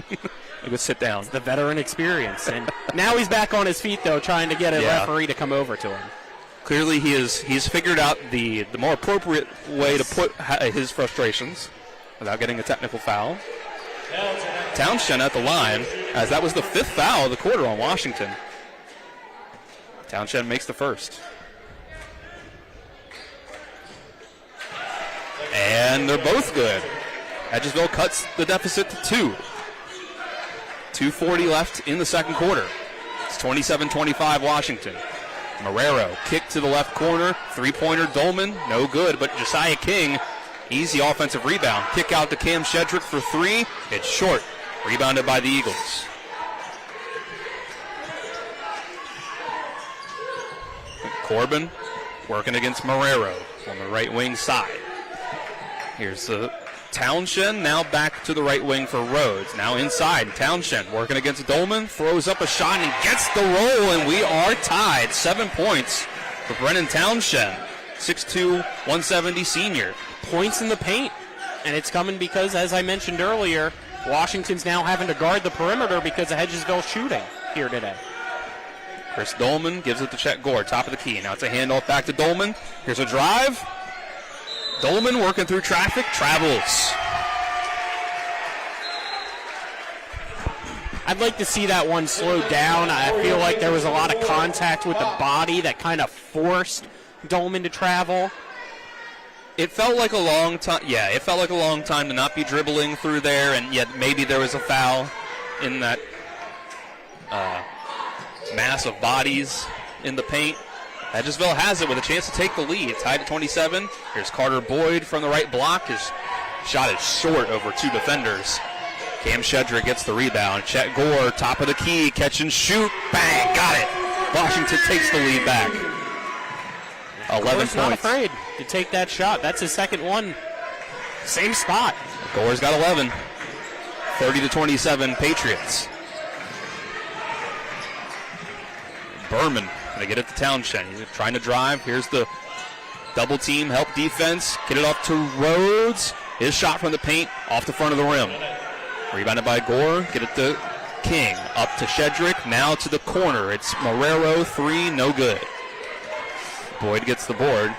He would sit down. It's the veteran experience. And now he's back on his feet, though, trying to get a referee to come over to him. Clearly he's figured out the more appropriate way to put his frustrations without getting a technical foul. Townshend at the line, as that was the 5th foul of the quarter on Washington. Townshend makes the first. And they're both good. Hedgesville cuts the deficit to 2. 2:40 left in the second quarter. It's 27-25 Washington. Marrero, kick to the left corner. Three-pointer Dolman, no good, but Josiah King, easy offensive rebound. Kick out to Cam Shedrick for 3. It's short. Rebounded by the Eagles. Corbin working against Marrero on the right wing side. Here's the Townshend, now back to the right wing for Rhodes. Now inside, Townshend working against Dolman, throws up a shot and gets the roll, and we are tied. 7 points for Brennan Townshend, 6'2", 170 senior. Points in the paint, and it's coming because, as I mentioned earlier, Washington's now having to guard the perimeter because of Hedgesville shooting here today. Chris Dolman gives it to Chet Gore, top of the key. Now it's a handoff back to Dolman. Here's a drive. Dolman working through traffic, travels. I'd like to see that one slowed down. I feel like there was a lot of contact with the body that kind of forced Dolman to travel. It felt like a long time. Yeah, it felt like a long time to not be dribbling through there, and yet maybe there was a foul in that mass of bodies in the paint. Hedgesville has it with a chance to take the lead. Tied at 27. Here's Carter Boyd from the right block. His shot is short over 2 defenders. Cam Shedrick gets the rebound. Chet Gore, top of the key, catch and shoot. Bang, got it. Washington takes the lead back. 11 points. Not afraid to take that shot. That's his second one. Same spot. Gore's got 11. 30-27 Patriots. Berman. They get it to Townshend. He's trying to drive. Here's the double team, help defense. Get it off to Rhodes. His shot from the paint, off the front of the rim. Rebounded by Gore. Get it to King. Up to Shedrick. Now to the corner. It's Marrero, 3, no good. Boyd gets the board.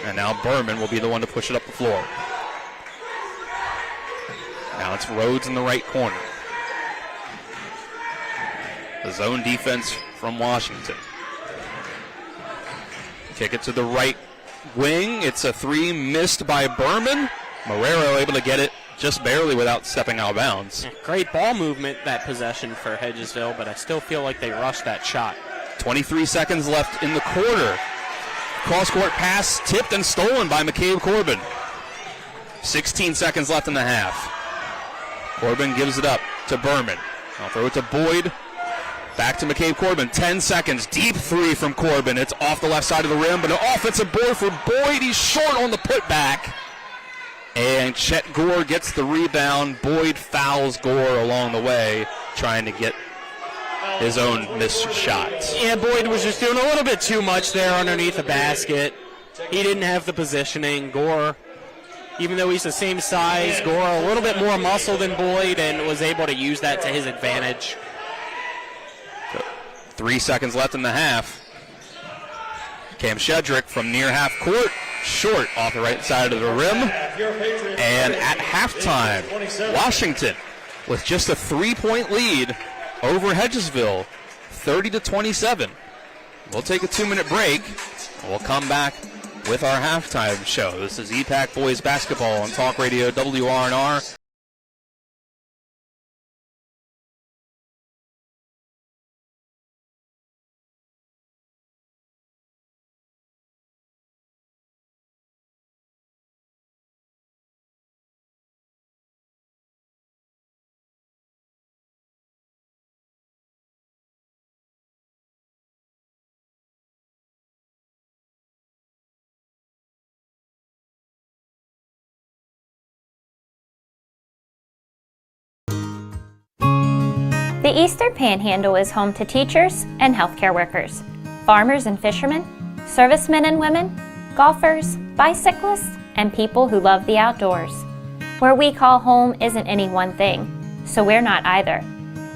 And now Berman will be the one to push it up the floor. Now it's Rhodes in the right corner. The zone defense from Washington. Kick it to the right wing. It's a 3 missed by Berman. Marrero able to get it just barely without stepping out of bounds. Great ball movement, that possession for Hedgesville, but I still feel like they rushed that shot. 23 seconds left in the quarter. Cross-court pass tipped and stolen by McCabe Corbin. 16 seconds left in the half. Corbin gives it up to Berman. I'll throw it to Boyd. Back to McCabe Corbin, 10 seconds, deep 3 from Corbin. It's off the left side of the rim, but an offensive board for Boyd. He's short on the putback. And Chet Gore gets the rebound. Boyd fouls Gore along the way, trying to get his own missed shot. Yeah, Boyd was just doing a little bit too much there underneath the basket. he didn't have the positioning. Gore, even though he's the same size, Gore a little bit more muscle than Boyd and was able to use that to his advantage. 3 seconds left in the half. Cam Shedrick from near half court, short off the right side of the rim. And at halftime, Washington with just a 3-point lead over Hedgesville, 30-27. We'll take a 2-minute break. We'll come back with our halftime show. This is EPAC Boys Basketball on Talk Radio WRNR. The Eastern Panhandle is home to teachers and healthcare workers, farmers and fishermen, servicemen and women, golfers, bicyclists, and people who love the outdoors. Where we call home isn't any one thing, so we're not either.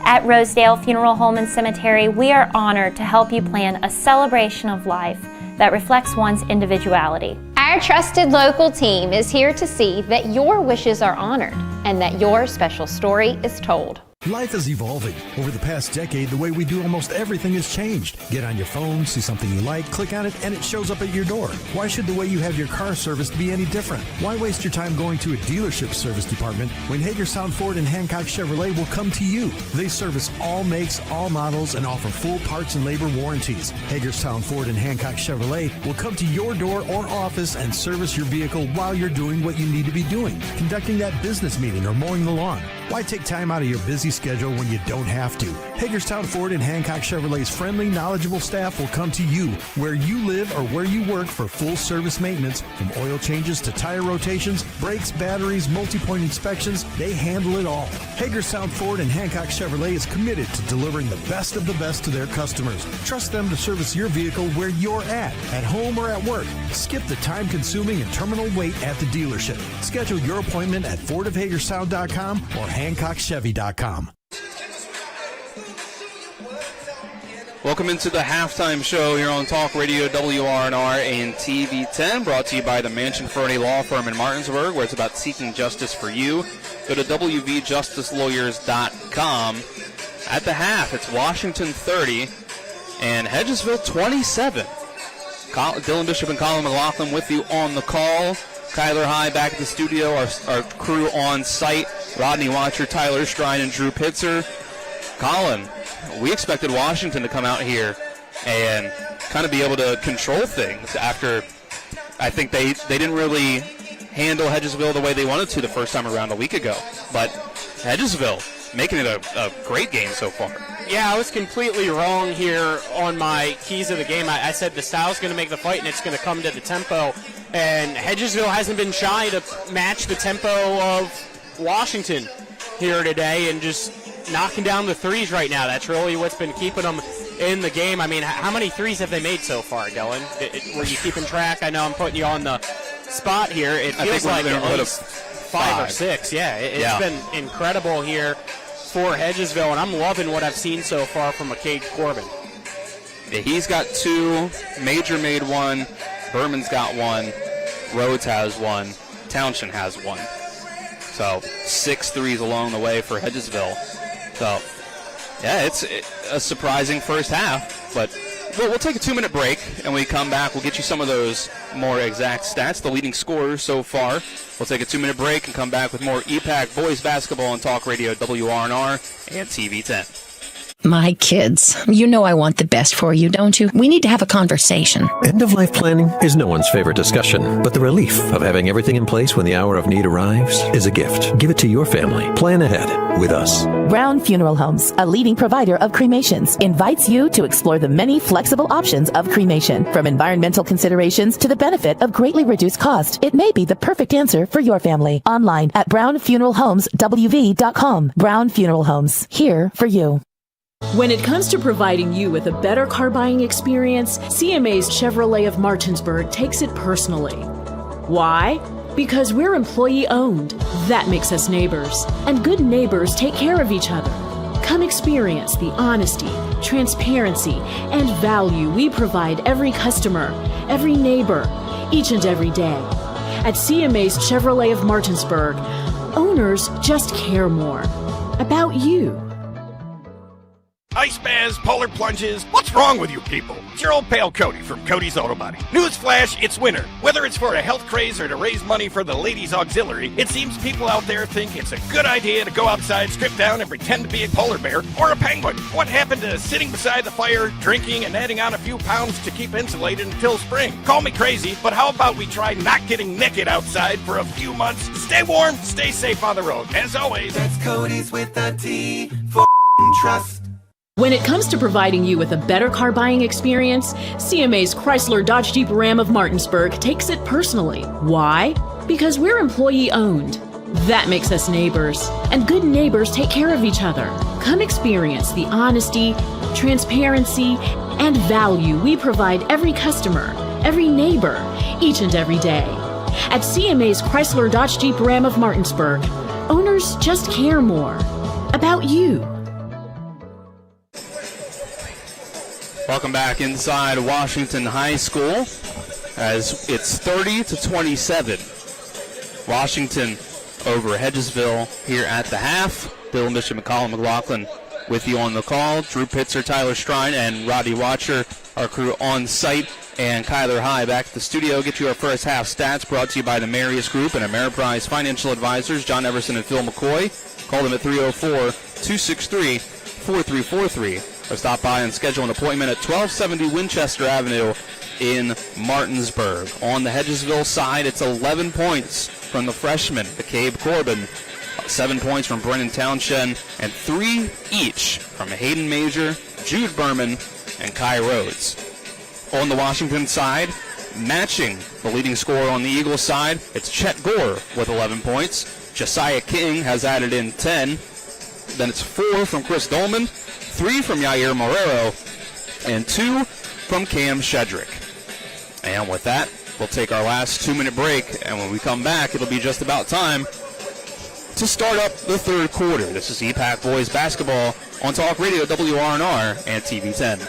At Rosedale Funeral Home and Cemetery, we are honored to help you plan a celebration of life that reflects one's individuality. Our trusted local team is here to see that your wishes are honored and that your special story is told. Life is evolving. Over the past decade, the way we do almost everything has changed. Get on your phone, see something you like, click on it, and it shows up at your door. Why should the way you have your car serviced be any different? Why waste your time going to a dealership service department when Hagerstown Ford and Hancock Chevrolet will come to you? They service all makes, all models, and offer full parts and labor warranties. Hagerstown Ford and Hancock Chevrolet will come to your door or office and service your vehicle while you're doing what you need to be doing, conducting that business meeting or mowing the lawn. Why take time out of your busy schedule when you don't have to? Hagerstown Ford and Hancock Chevrolet's friendly, knowledgeable staff will come to you where you live or where you work for full service maintenance, from oil changes to tire rotations, brakes, batteries, multi-point inspections. They handle it all. Hagerstown Ford and Hancock Chevrolet is committed to delivering the best of the best to their customers. Trust them to service your vehicle where you're at home or at work. Skip the time-consuming and terminal wait at the dealership. Schedule your appointment at fordofhagerstown.com or HancockChevy.com. Welcome into the halftime show here on Talk Radio WRNR and TV10, brought to you by the Mansion Fernie Law Firm in Martinsburg, where it's about seeking justice for you. Go to WVJusticeLawyers.com. At the half, it's Washington 30 and Hedgesville 27. Dylan Bishop and Colin McLaughlin with you on the call. Kyler High back at the studio, our crew on site, Rodney Watcher, Tyler Strine, and Drew Pitzer. Colin, we expected Washington to come out here and kind of be able to control things after I think they didn't really handle Hedgesville the way they wanted to the first time around a week ago. But Hedgesville making it a great game so far. Yeah, I was completely wrong here on my keys of the game. I said the style's going to make the fight and it's going to come to the tempo. And Hedgesville hasn't been shy to match the tempo of Washington here today and just knocking down the threes right now. That's really what's been keeping them in the game. I mean, how many threes have they made so far, Dylan? Were you keeping track? I know I'm putting you on the spot here. It feels like at least 5 or 6. Yeah, it's been incredible here for Hedgesville, and I'm loving what I've seen so far from McCade Corbin. Yeah, he's got 2. Major made 1. Berman's got 1. Rhodes has 1. Townshend has 1. So 6 threes along the way for Hedgesville. So, yeah, it's a surprising first half, but we'll take a 2-minute break, and when we come back, we'll get you some of those more exact stats, the leading scorers so far. We'll take a 2-minute break and come back with more EPAC Boys Basketball on Talk Radio WRNR and TV10. My kids, you know I want the best for you, don't you? We need to have a conversation. End-of-life planning is no one's favorite discussion, but the relief of having everything in place when the hour of need arrives is a gift. Give it to your family. Plan ahead with us. Brown Funeral Homes, a leading provider of cremations, invites you to explore the many flexible options of cremation. From environmental considerations to the benefit of greatly reduced cost, it may be the perfect answer for your family. Online at brownfuneralhomeswv.com. Brown Funeral Homes, here for you. When it comes to providing you with a better car buying experience, CMA's Chevrolet of Martinsburg takes it personally. Why? Because we're employee owned. That makes us neighbors. And good neighbors take care of each other. Come experience the honesty, transparency, and value we provide every customer, every neighbor, each and every day. At CMA's Chevrolet of Martinsburg, owners just care more about you. Ice baths, polar plunges. What's wrong with you people? It's your old pal Cody from Cody's Auto Body. Newsflash, it's winter. Whether it's for a health craze or to raise money for the ladies' auxiliary, it seems people out there think it's a good idea to go outside, strip down, and pretend to be a polar bear or a penguin. What happened to sitting beside the fire, drinking, and adding on a few pounds to keep insulated until spring? Call me crazy, but how about we try not getting naked outside for a few months? Stay warm, stay safe on the road. As always, that's Cody's with a T for trust. When it comes to providing you with a better car buying experience, CMA's Chrysler Dodge Jeep Ram of Martinsburg takes it personally. Why? Because we're employee owned. That makes us neighbors. And good neighbors take care of each other. Come experience the honesty, transparency, and value we provide every customer, every neighbor, each and every day. At CMA's Chrysler Dodge Jeep Ram of Martinsburg, owners just care more about you. Welcome back inside Washington High School as it's 30-27. Washington over Hedgesville here at the half. Bill Mission, McCollum, McLaughlin with you on the call. Drew Pitzer, Tyler Strine, and Roddy Watcher, our crew on site. And Kyler High back at the studio. Get you our first half stats brought to you by the Marius Group and Ameriprise Financial Advisors, John Everson and Phil McCoy. Call them at 304-263-4343. Or stop by and schedule an appointment at 1270 Winchester Avenue in Martinsburg. On the Hedgesville side, it's 11 points from the freshman, McCabe Corbin, 7 points from Brennan Townshend, and 3 each from Hayden Major, Jude Berman, and Kai Rhodes. On the Washington side, matching the leading scorer on the Eagles side, it's Chet Gore with 11 points. Josiah King has added in 10. Then it's 4 from Chris Dolman, 3 from Yair Morero, and 2 from Cam Shedrick. And with that, we'll take our last 2-minute break, and when we come back, it'll be just about time to start up the third quarter. This is EPAC Boys Basketball on Talk Radio, WRNR, and TV 10.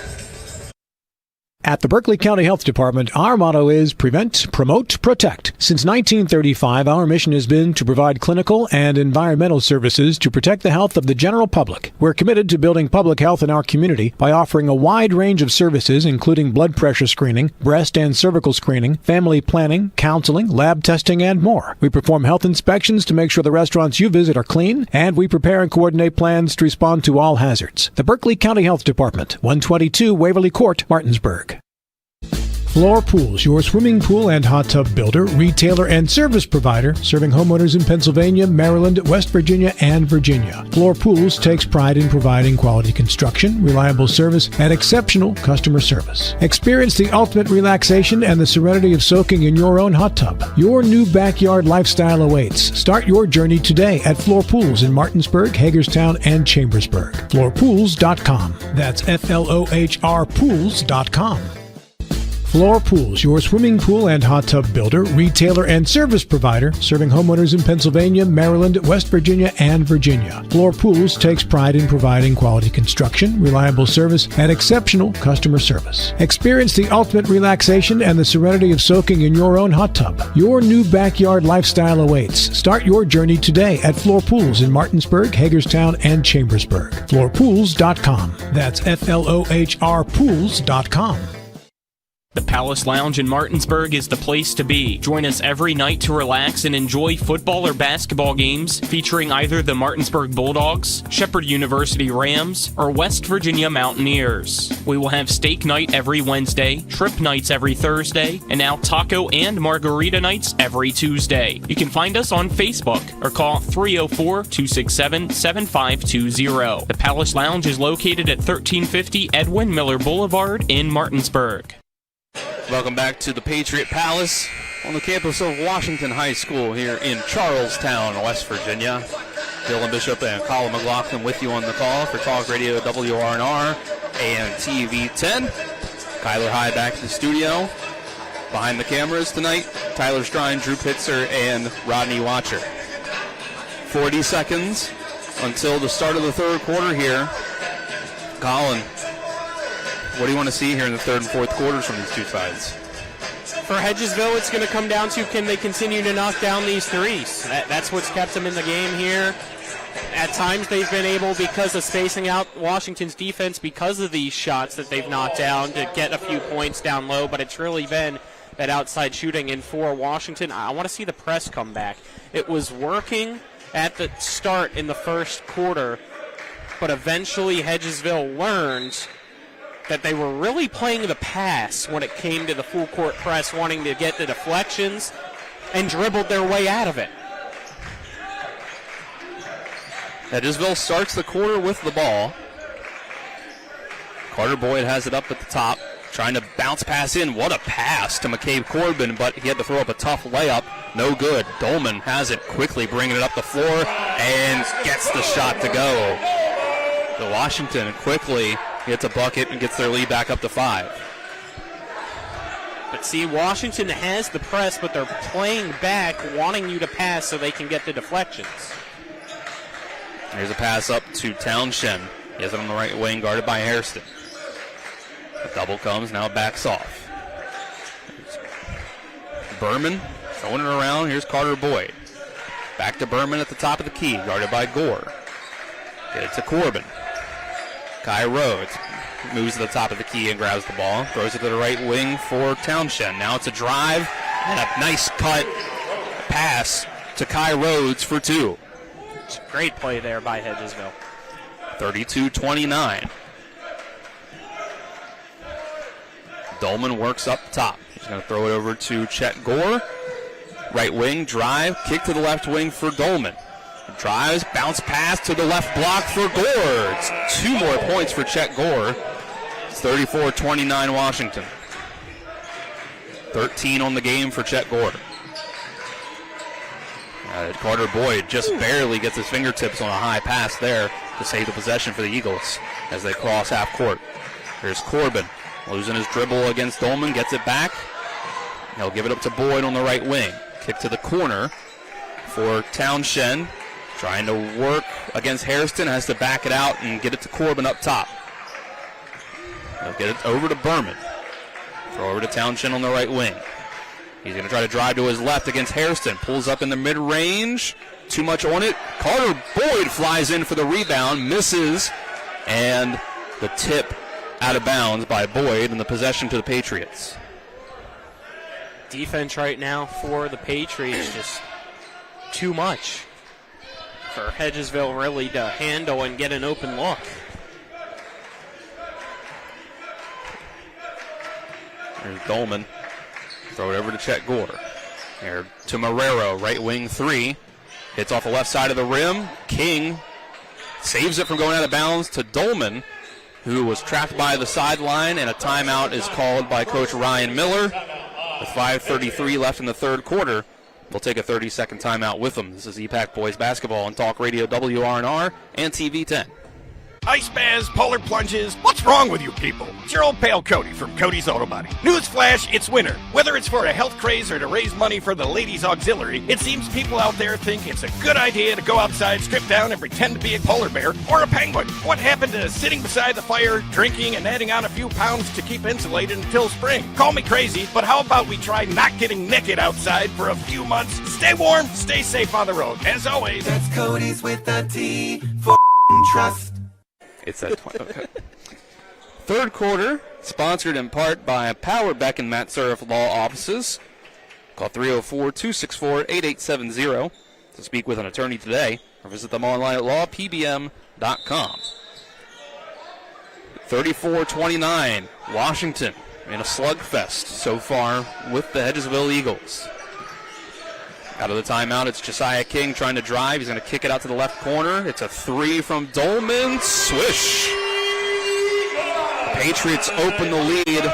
At the Berkeley County Health Department, our motto is Prevent, Promote, Protect. Since 1935, our mission has been to provide clinical and environmental services to protect the health of the general public. We're committed to building public health in our community by offering a wide range of services, including blood pressure screening, breast and cervical screening, family planning, counseling, lab testing, and more. We perform health inspections to make sure the restaurants you visit are clean, and we prepare and coordinate plans to respond to all hazards. The Berkeley County Health Department, 122 Waverly Court, Martinsburg. Floor Pools, your swimming pool and hot tub builder, retailer, and service provider, serving homeowners in Pennsylvania, Maryland, West Virginia, and Virginia. Floor Pools takes pride in providing quality construction, reliable service, and exceptional customer service. Experience the ultimate relaxation and the serenity of soaking in your own hot tub. Your new backyard lifestyle awaits. Start your journey today at Floor Pools in Martinsburg, Hagerstown, and Chambersburg. FloorPools.com. That's FLOHR Pools.com. Floor Pools, your swimming pool and hot tub builder, retailer, and service provider, serving homeowners in Pennsylvania, Maryland, West Virginia, and Virginia. Floor Pools takes pride in providing quality construction, reliable service, and exceptional customer service. Experience the ultimate relaxation and the serenity of soaking in your own hot tub. Your new backyard lifestyle awaits. Start your journey today at Floor Pools in Martinsburg, Hagerstown, and Chambersburg. FloorPools.com. That's FLOHR Pools.com. The Palace Lounge in Martinsburg is the place to be. Join us every night to relax and enjoy football or basketball games featuring either the Martinsburg Bulldogs, Shepherd University Rams, or West Virginia Mountaineers. We will have steak night every Wednesday, trip nights every Thursday, and now taco and margarita nights every Tuesday. You can find us on Facebook or call 304-267-7520. The Palace Lounge is located at 1350 Edwin Miller Boulevard in Martinsburg. Welcome back to the Patriot Palace on the campus of Washington High School here in Charlestown, West Virginia. Dylan Bishop and Colin McLaughlin with you on the call for Talk Radio WRNR and TV 10. Kyler High back in the studio. Behind the cameras tonight, Tyler Strine, Drew Pitzer, and Rodney Watcher. 40 seconds until the start of the third quarter here. Colin, what do you want to see here in the third and fourth quarters from these two sides? For Hedgesville, it's going to come down to, can they continue to knock down these threes? That's what's kept them in the game here. At times they've been able, because of spacing out Washington's defense, because of these shots that they've knocked down, to get a few points down low, but it's really been that outside shooting. And for Washington, I want to see the press come back. It was working at the start in the first quarter, but eventually Hedgesville learned that they were really playing the pass when it came to the full court press, wanting to get the deflections, and dribbled their way out of it. Hedgesville starts the quarter with the ball. Carter Boyd has it up at the top, trying to bounce pass in. What a pass to McCabe Corbin, but he had to throw up a tough layup. No good. Dolman has it, quickly bringing it up the floor, and gets the shot to go. So Washington quickly gets a bucket and gets their lead back up to 5. But see, Washington has the press, but they're playing back, wanting you to pass so they can get the deflections. Here's a pass up to Townshend. He has it on the right wing, guarded by Hairston. The double comes, now backs off. Berman throwing it around. Here's Carter Boyd. Back to Berman at the top of the key, guarded by Gore. Get it to Corbin. Kai Rhodes moves to the top of the key and grabs the ball. Throws it to the right wing for Townshend. Now it's a drive and a nice cut pass to Kai Rhodes for 2. It's a great play there by Hedgesville. 32-29. Dolman works up top. He's going to throw it over to Chet Gore. Right wing, drive, kick to the left wing for Dolman. Drives, bounce pass to the left block for Gore. It's 2 more points for Chet Gore. It's 34-29 Washington. 13 on the game for Chet Gore. Carter Boyd just barely gets his fingertips on a high pass there to save the possession for the Eagles as they cross half court. Here's Corbin losing his dribble against Dolman, gets it back. He'll give it up to Boyd on the right wing. Kick to the corner for Townshend. Trying to work against Hairston, has to back it out and get it to Corbin up top. He'll get it over to Berman. Throw over to Townshend on the right wing. He's going to try to drive to his left against Hairston. Pulls up in the mid-range. Too much on it. Carter Boyd flies in for the rebound. Misses. And the tip out of bounds by Boyd and the possession to the Patriots. Defense right now for the Patriots, just too much for Hedgesville really to handle and get an open look. There's Dolman. Throw it over to Chet Gore. Here to Marrero, right wing 3. Hits off the left side of the rim. King saves it from going out of bounds to Dolman, who was trapped by the sideline, and a timeout is called by Coach Ryan Miller. With 5:33 left in the third quarter, we'll take a 30-second timeout with them. This is EPAC Boys Basketball on Talk Radio WRNR and TV 10. Ice baths, polar plunges. What's wrong with you people? It's your old pal Cody from Cody's Auto Body. Newsflash, it's winter. Whether it's for a health craze or to raise money for the ladies' auxiliary, it seems people out there think it's a good idea to go outside, strip down, and pretend to be a polar bear or a penguin. What happened to sitting beside the fire, drinking, and adding on a few pounds to keep insulated until spring? Call me crazy, but how about we try not getting naked outside for a few months? Stay warm, stay safe on the road. As always, that's Cody's with a T for trust. It's that point. Okay. Third quarter, sponsored in part by Power Beck and Matt Surf Law Offices. Call 304-264-8870 to speak with an attorney today, or visit them online at lawpbm.com. 34-29, Washington in a slugfest so far with the Hedgesville Eagles. Out of the timeout, it's Josiah King trying to drive. He's going to kick it out to the left corner. It's a 3 from Dolman. Swish. The Patriots open the lead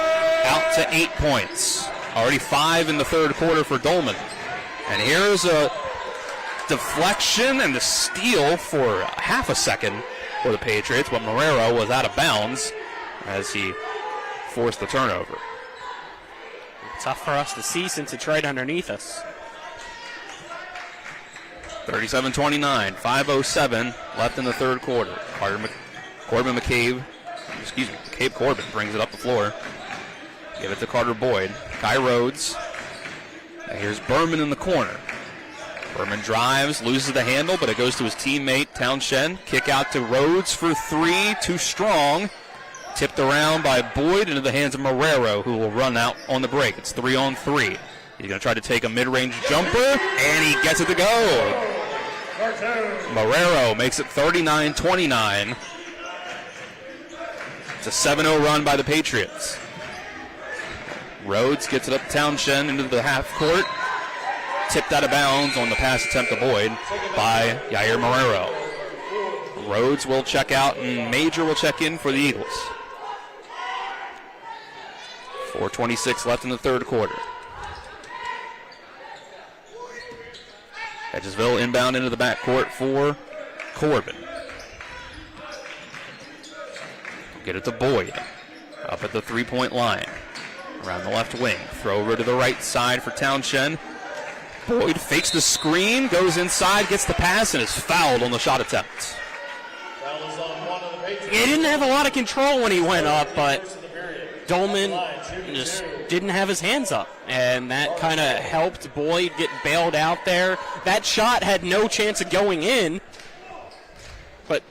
out to 8 points. Already 5 in the third quarter for Dolman. And here's a deflection and the steal for half a second for the Patriots, but Marrero was out of bounds as he forced the turnover. Tough for us to see since it's right underneath us. 37-29, 5:07 left in the third quarter. McCabe Corbin brings it up the floor. Give it to Carter Boyd. Kai Rhodes. And here's Berman in the corner. Berman drives, loses the handle, but it goes to his teammate Townshend. Kick out to Rhodes for three, too strong. Tipped around by Boyd into the hands of Marrero, who will run out on the break. It's 3-on-3. He's going to try to take a mid-range jumper, and he gets it to go. Marrero makes it 39-29. It's a 7-0 run by the Patriots. Rhodes gets it up Townshend into the half court. Tipped out of bounds on the pass attempt to Boyd by Yair Marrero. Rhodes will check out and Major will check in for the Eagles. 4:26 left in the third quarter. Hedgesville inbound into the backcourt for Corbin. Get it to Boyd. Up at the three-point line. Around the left wing. Throw over to the right side for Townshend. Boyd fakes the screen, goes inside, gets the pass, and is fouled on the shot attempt. He didn't have a lot of control when he went up, but Dolman just didn't have his hands up, and that kind of helped Boyd get bailed out there. That shot had no chance of going in, but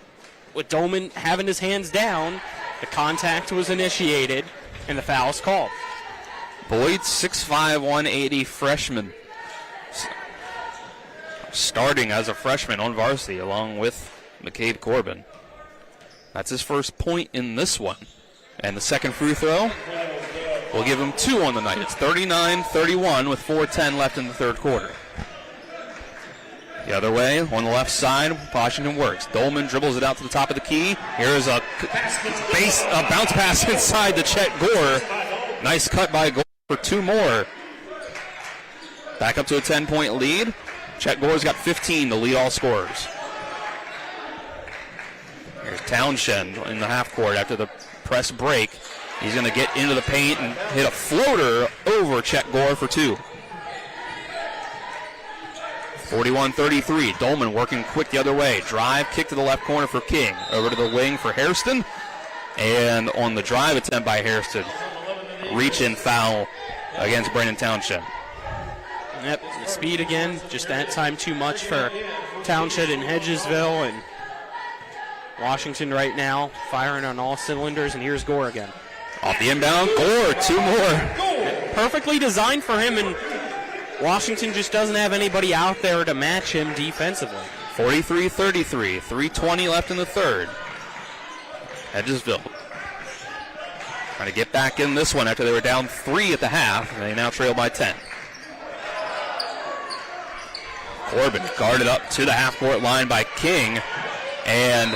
with Dolman having his hands down, the contact was initiated, and the foul's called. Boyd, 6'5", 180 freshman, starting as a freshman on varsity along with McCabe Corbin. That's his first point in this one. And the second free throw will give him 2 on the night. It's 39-31 with 4:10 left in the third quarter. The other way, on the left side, Washington works. Dolman dribbles it out to the top of the key. Here's a bounce pass inside to Chet Gore. Nice cut by Gore for 2 more. Back up to a 10-point lead. Chet Gore's got 15 to lead all scorers. Here's Townshend in the half court after the press break. He's going to get into the paint and hit a floater over Chet Gore for 2. 41-33. Dolman working quick the other way. Drive, kick to the left corner for King. Over to the wing for Hairston. And on the drive attempt by Hairston, reach-in foul against Brandon Townshend. Yep, the speed again, just that time too much for Townshend and Hedgesville, and Washington right now firing on all cylinders, and here's Gore again. Off the inbound, Gore, 2 more. Perfectly designed for him, and Washington just doesn't have anybody out there to match him defensively. 43-33, 3:20 left in the third. Hedgesville trying to get back in this one after they were down 3 at the half, and they now trail by 10. Corbin guarded up to the half-court line by King, and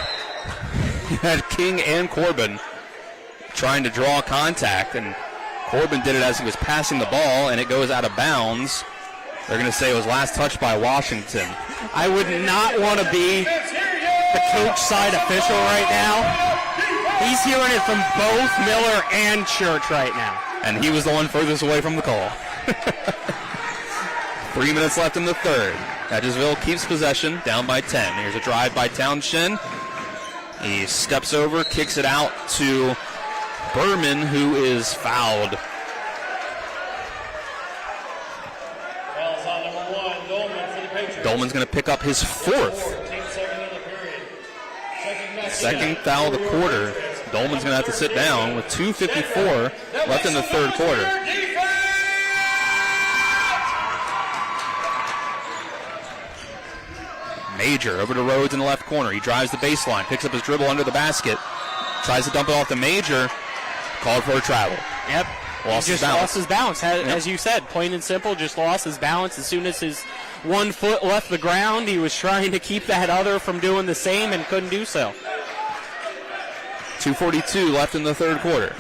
you had King and Corbin trying to draw contact, and Corbin did it as he was passing the ball, and it goes out of bounds. They're going to say it was last touched by Washington. I would not want to be the coach side official right now. He's hearing it from both Miller and Church right now. And he was the one furthest away from the call. 3 minutes left in the third. Hedgesville keeps possession, down by 10. Here's a drive by Townshend. He steps over, kicks it out to Berman, who is fouled. Fouls on number 1, Dolman for the Patriots. Dolman's going to pick up his 4th. Second foul of the quarter. Dolman's going to have to sit down with 2:54 left in the third quarter. Major over to Rhodes in the left corner. He drives the baseline, picks up his dribble under the basket, tries to dump it off to Major. Called for a travel. Yep. Lost his balance. As you said, plain and simple, just lost his balance. As soon as his 1 foot left the ground, he was trying to keep that other from doing the same and couldn't do so. 2:42 left in the third quarter.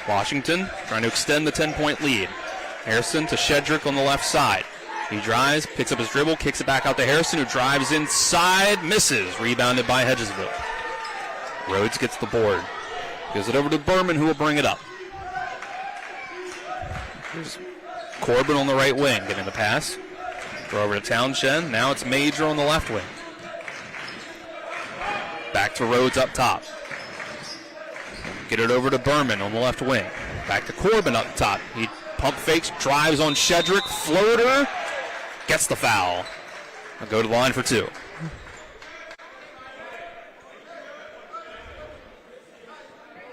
Washington trying to extend the 10-point lead. Harrison to Shedrick on the left side. He drives, picks up his dribble, kicks it back out to Harrison, who drives inside, misses. Rebounded by Hedgesville. Rhodes gets the board. Gives it over to Berman, who will bring it up. Here's Corbin on the right wing, getting the pass. Throw over to Townshend. Now it's Major on the left wing. Back to Rhodes up top. Get it over to Berman on the left wing. Back to Corbin up top. He pump fakes, drives on Shedrick. Floater. Gets the foul. I'll go to the line for two.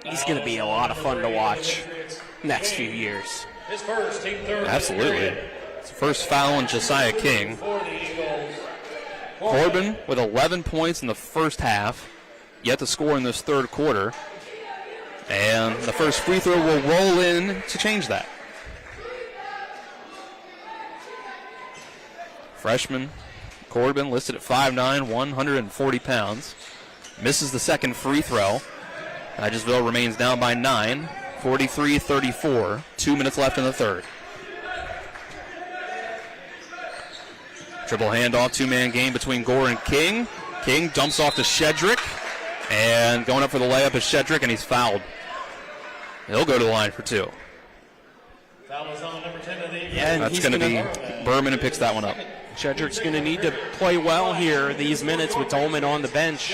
He's going to be a lot of fun to watch next few years. His first, team third. Absolutely. It's the first foul on Josiah King. Corbin with 11 points in the first half. Yet to score in this third quarter. And the first free throw will roll in to change that. Freshman Corbin listed at 5'9", 140 pounds. Misses the second free throw. Hedgesville remains down by 9, 43-34. 2 minutes left in the third. Triple handoff, two-man game between Gore and King. King dumps off to Shedrick. And going up for the layup is Shedrick, and he's fouled. He'll go to the line for two. Foul is on number 10 of the That's going to be Berman, and picks that one up. Shedrick's going to need to play well here these minutes with Dolman on the bench.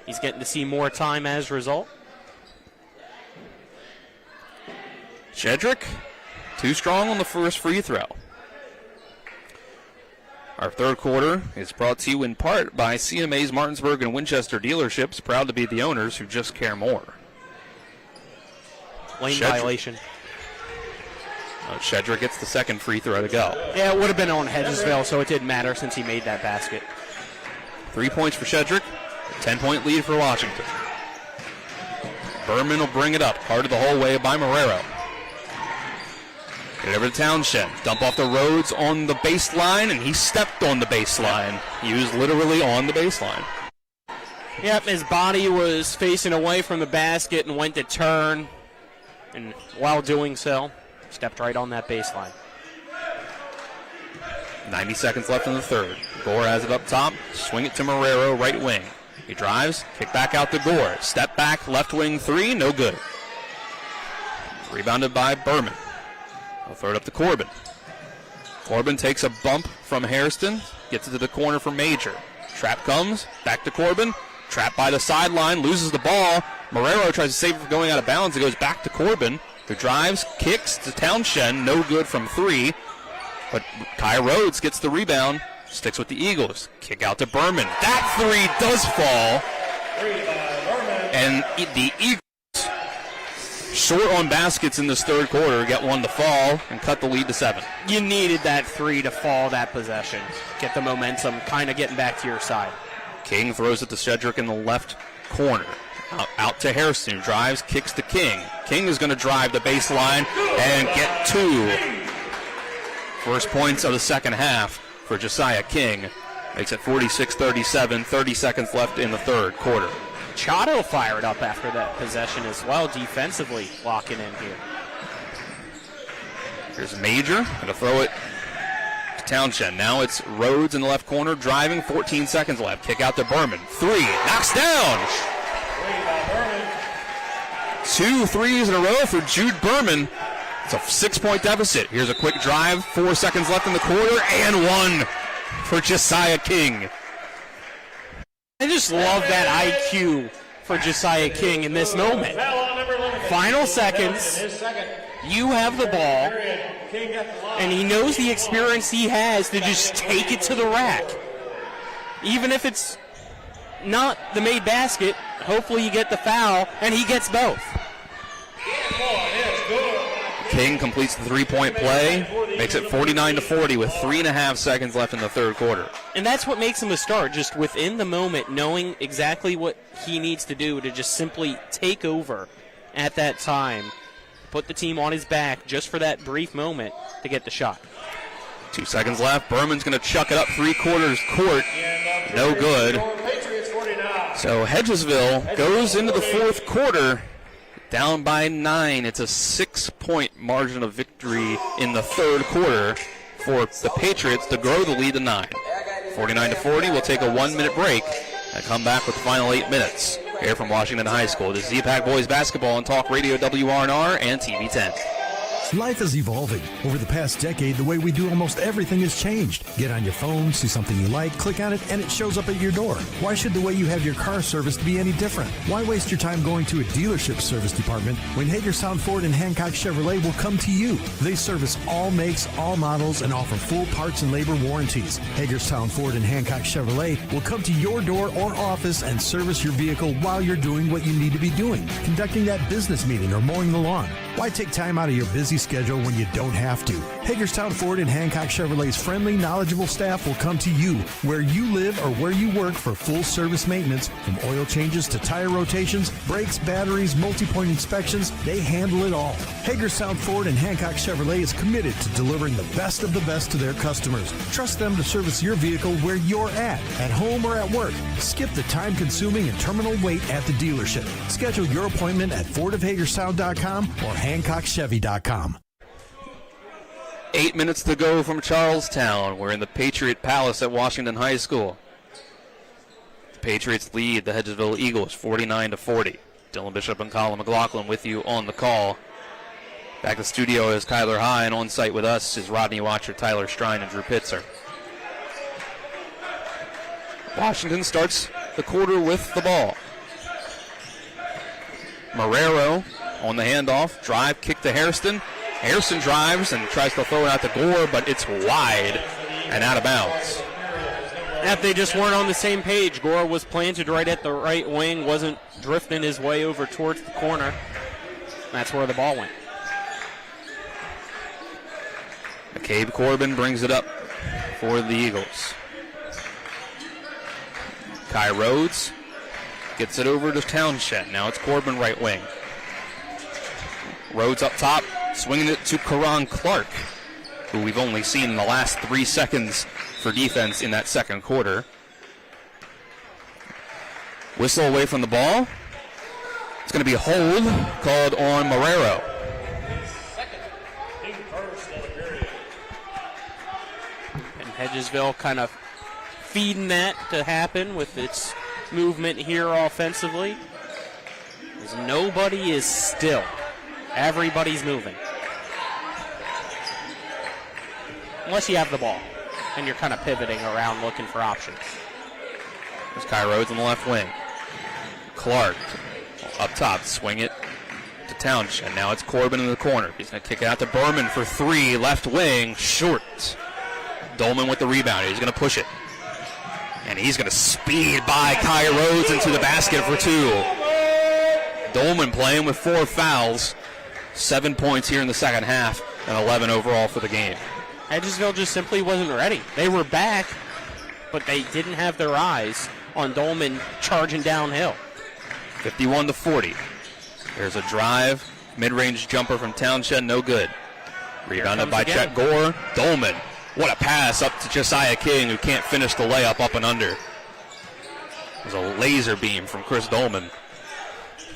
He's getting to see more time as a result. Shedrick, too strong on the first free throw. Our third quarter is brought to you in part by CMA's Martinsburg and Winchester dealerships, proud to be the owners who just care more. Lane violation. Shedrick gets the second free throw to go. Yeah, it would have been on Hedgesville, so it didn't matter since he made that basket. 3 points for Shedrick, a 10-point lead for Washington. Berman will bring it up, guarded the whole way by Marrero. Get it over to Townshend. Dump off the Rhodes on the baseline, and he stepped on the baseline. He was literally on the baseline. Yep, his body was facing away from the basket and went to turn. And while doing so, stepped right on that baseline. 90 seconds left in the third. Gore has it up top. Swing it to Marrero, right wing. He drives, kick back out to Gore. Step back, left wing three, no good. Rebounded by Berman. He'll throw it up to Corbin. Corbin takes a bump from Hairston, gets it to the corner for Major. Trap comes, back to Corbin. Trapped by the sideline, loses the ball. Marrero tries to save it from going out of bounds. It goes back to Corbin, who drives, kicks to Townshend, no good from three. But Kai Rhodes gets the rebound, sticks with the Eagles. Kick out to Berman. That three does fall. And the Eagles, short on baskets in this third quarter, get one to fall and cut the lead to 7. You needed that three to fall that possession. Get the momentum kind of getting back to your side. King throws it to Shedrick in the left corner. Out to Hairston, who drives, kicks to King. King is going to drive the baseline and get two. First points of the second half for Josiah King. Makes it 46-37, 30 seconds left in the third quarter. Chato fired up after that possession as well, defensively locking in here. Here's Major, going to throw it to Townshend. Now it's Rhodes in the left corner, driving, 14 seconds left. Kick out to Berman. Three, knocks down. 2 threes in a row for Jude Berman. It's a 6-point deficit. Here's a quick drive, 4 seconds left in the quarter, and one for Josiah King. I just love that IQ for Josiah King in this moment. Final seconds, you have the ball, and he knows the experience he has to just take it to the rack. Even if it's not the made basket, hopefully you get the foul, and he gets both. King completes the three-point play, makes it 49-40 with 3.5 seconds left in the third quarter. And that's what makes him a star, just within the moment, knowing exactly what he needs to do to just simply take over at that time, put the team on his back just for that brief moment to get the shot. 2 seconds left. Berman's going to chuck it up three-quarters court. No good. So Hedgesville goes into the fourth quarter down by 9. It's a 6-point margin of victory in the third quarter for the Patriots to grow the lead to 9. 49-40. We'll take a 1-minute break and come back with the final 8 minutes here from Washington High School. This is EPAC Boys Basketball on Talk Radio WRNR and TV 10. Life is evolving. Over the past decade, the way we do almost everything has changed. Get on your phone, see something you like, click on it, and it shows up at your door. Why should the way you have your car serviced be any different? Why waste your time going to a dealership service department when Hagerstown Ford and Hancock Chevrolet will come to you? They service all makes, all models, and offer full parts and labor warranties. Hagerstown Ford and Hancock Chevrolet will come to your door or office and service your vehicle while you're doing what you need to be doing, conducting that business meeting or mowing the lawn. Why take time out of your busy schedule when you don't have to? Hagerstown Ford and Hancock Chevrolet's friendly, knowledgeable staff will come to you where you live or where you work for full service maintenance, from oil changes to tire rotations, brakes, batteries, multi-point inspections. They handle it all. Hagerstown Ford and Hancock Chevrolet is committed to delivering the best of the best to their customers. Trust them to service your vehicle where you're at home or at work. Skip the time-consuming and terminal wait at the dealership. Schedule your appointment at fordofhagerstown.com or hancockchevy.com. 8 minutes to go from Charlestown. We're in the Patriot Palace at Washington High School. The Patriots lead the Hedgesville Eagles 49-40. Dylan Bishop and Colin McLaughlin with you on the call. Back to the studio is Kyler High, and on site with us is Rodney Watcher, Tyler Strine, and Drew Pitzer. Washington starts the quarter with the ball. Marrero on the handoff, drive, kick to Hairston. Hairston drives and tries to throw it out to Gore, but it's wide and out of bounds. If they just weren't on the same page, Gore was planted right at the right wing, wasn't drifting his way over towards the corner. That's where the ball went. McCabe Corbin brings it up for the Eagles. Kai Rhodes gets it over to Townshend. Now it's Corbin right wing. Rhodes up top, swinging it to Karan Clark, who we've only seen in the last 3 seconds for defense in that second quarter. Whistle away from the ball. It's going to be a hold called on Marrero. And Hedgesville kind of feeding that to happen with its movement here offensively. As nobody is still. Everybody's moving. Unless you have the ball and you're kind of pivoting around looking for options. There's Kai Rhodes on the left wing. Clark up top, swing it to Townshend. Now it's Corbin in the corner. He's going to kick it out to Berman for 3, left wing, short. Dolman with the rebound. He's going to push it. And he's going to speed by Kai Rhodes into the basket for 2. Dolman playing with 4 fouls. 7 points here in the second half and 11 overall for the game. Hedgesville just simply wasn't ready. They were back, but they didn't have their eyes on Dolman charging downhill. 51-40. There's a drive, mid-range jumper from Townshend, no good. Rebounded by Chet Gore. Dolman, what a pass up to Josiah King, who can't finish the layup up and under. There's a laser beam from Chris Dolman.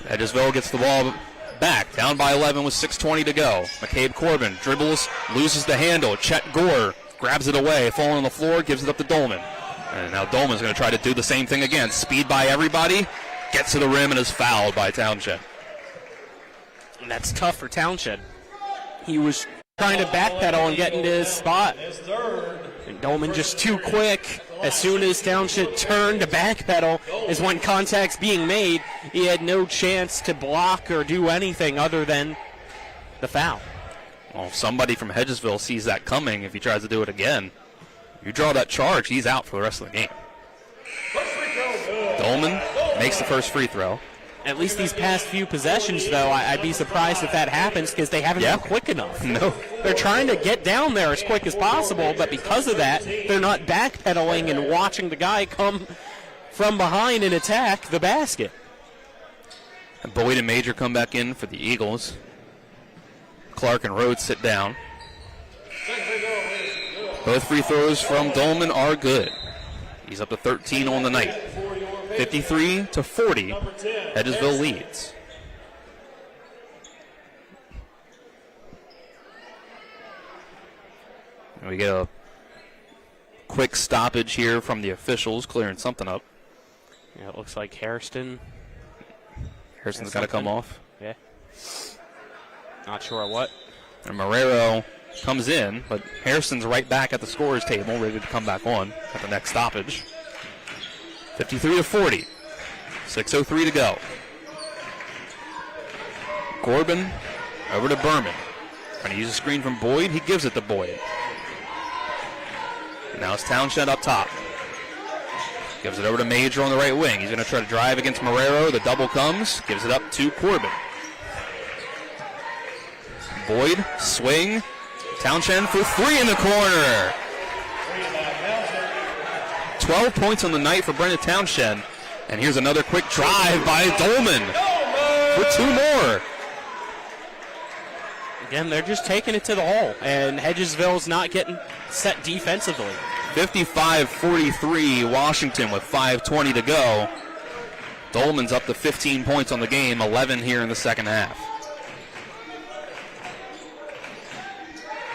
Hedgesville gets the ball back, down by 11 with 6:20 to go. McCabe Corbin dribbles, loses the handle. Chet Gore grabs it away, falling on the floor, gives it up to Dolman. And now Dolman's going to try to do the same thing again. Speed by everybody, gets to the rim and is fouled by Townshend. And that's tough for Townshend. He was trying to backpedal and get into his spot. And Dolman just too quick. As soon as Townshend turned to backpedal is when contact's being made. He had no chance to block or do anything other than the foul. Well, if somebody from Hedgesville sees that coming, if he tries to do it again, you draw that charge, he's out for the rest of the game. Dolman makes the first free throw. At least these past few possessions, though, I'd be surprised if that happens because they haven't been quick enough. No. They're trying to get down there as quick as possible, but because of that, they're not backpedaling and watching the guy come from behind and attack the basket. And Boyd and Major come back in for the Eagles. Clark and Rhodes sit down. Both free throws from Dolman are good. He's up to 13 on the night. 53-40, Hedgesville leads. And we get a quick stoppage here from the officials, clearing something up. Yeah, it looks like Harrison's got to come off. Yeah. Not sure what. And Marrero comes in, but Harrison's right back at the scorer's table, ready to come back on at the next stoppage. 53-40. 6:03 to go. Corbin over to Berman. Trying to use a screen from Boyd. He gives it to Boyd. Now it's Townshend up top. Gives it over to Major on the right wing. He's going to try to drive against Marrero. The double comes. Gives it up to Corbin. Boyd, swing. Townshend for three in the corner. 12 points on the night for Brendan Townshend. And here's another quick drive by Dolman for two more. Again, they're just taking it to the hole, and Hedgesville's not getting set defensively. 55-43, Washington with 5:20 to go. Dolman's up to 15 points on the game, 11 here in the second half.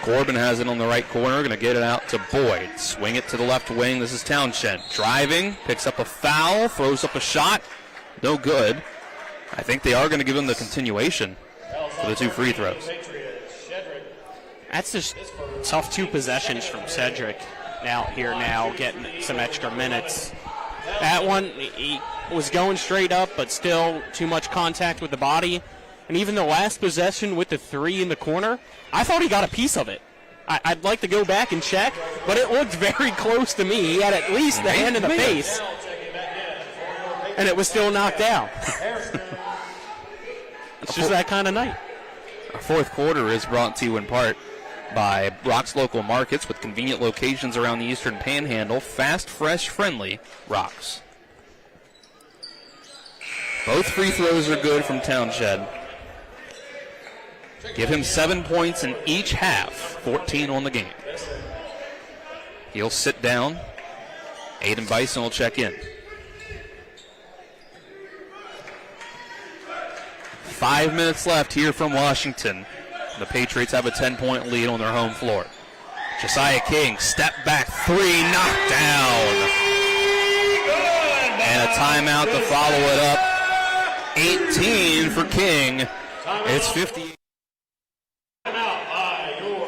Corbin has it on the right corner, going to get it out to Boyd. Swing it to the left wing. This is Townshend. Driving, picks up a foul, throws up a shot. No good. I think they are going to give him the continuation for the two free throws. That's just tough two possessions from Cedric. Now getting some extra minutes. That one, he was going straight up, but still too much contact with the body. And even the last possession with the three in the corner, I thought he got a piece of it. I'd like to go back and check, but it looked very close to me. He had at least the hand in the face, and it was still knocked out. It's just that kind of night. Our fourth quarter is brought to you in part by Rock's Local Markets with convenient locations around the Eastern Panhandle. Fast, fresh, friendly Rock's. Both free throws are good from Townshend. Give him 7 points in each half, 14 on the game. He'll sit down. Aiden Bison will check in. 5 minutes left here from Washington. The Patriots have a 10-point lead on their home floor. Josiah King, step back three, knocked down. And a timeout to follow it up. 18 for King. It's 58.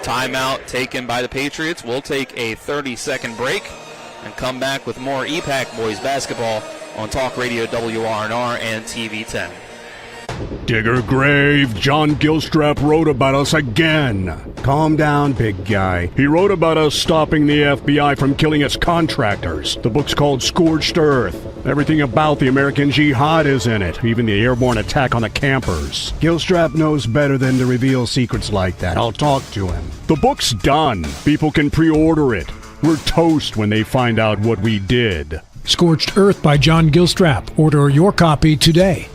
Timeout taken by the Patriots. We'll take a 30-second break and come back with more EPAC boys basketball on Talk Radio WRNR and TV 10. Digger grave, John Gilstrap wrote about us again. Calm down, big guy. He wrote about us stopping the FBI from killing its contractors. The book's called Scorched Earth. Everything about the American Jihad is in it, even the airborne attack on the campers. Gilstrap knows better than to reveal secrets like that. I'll talk to him. The book's done. People can pre-order it. We're toast when they find out what we did. Scorched Earth by John Gilstrap. Order your copy today.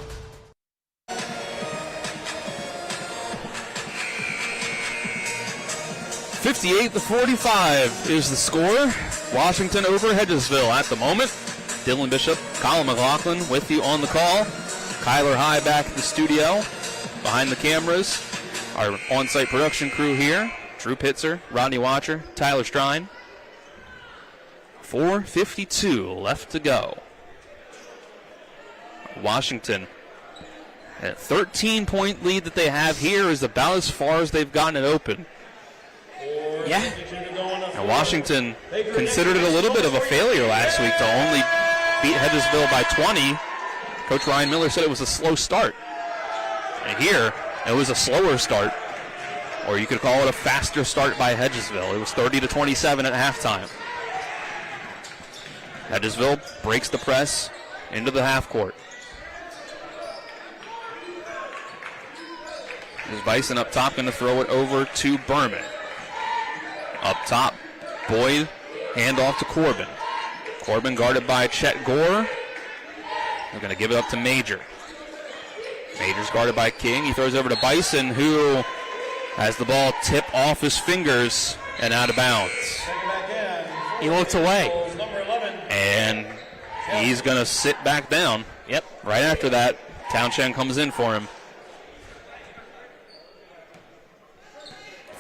58-45 is the score. Washington over Hedgesville at the moment. Dylan Bishop, Colin McLaughlin with you on the call. Kyler High back at the studio. Behind the cameras, our on-site production crew here. Drew Pitzer, Rodney Watcher, Tyler Strine. 4:52 left to go. Washington, a 13-point lead that they have here is about as far as they've gotten it open. Yeah. And Washington considered it a little bit of a failure last week to only beat Hedgesville by 20. Coach Ryan Miller said it was a slow start. And here, it was a slower start. Or you could call it a faster start by Hedgesville. It was 30-27 at halftime. Hedgesville breaks the press into the half court. There's Bison up top, going to throw it over to Berman. Up top, Boyd, handoff to Corbin. Corbin guarded by Chet Gore. They're going to give it up to Major. Major's guarded by King. He throws over to Bison, who has the ball tip off his fingers and out of bounds. He looks away. And he's going to sit back down. Yep. Right after that, Townshend comes in for him.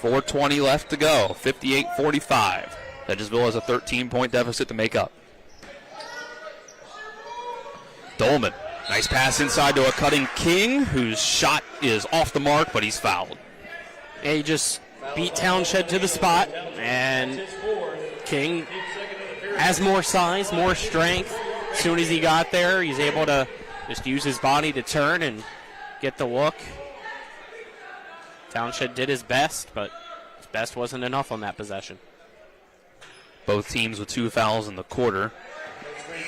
4:20 left to go, 58-45. Hedgesville has a 13-point deficit to make up. Dolman, nice pass inside to a cutting King, whose shot is off the mark, but he's fouled. Yeah, he just beat Townshend to the spot, and King has more size, more strength. As soon as he got there, he's able to just use his body to turn and get the look. Townshend did his best, but his best wasn't enough on that possession. Both teams with 2 fouls in the quarter.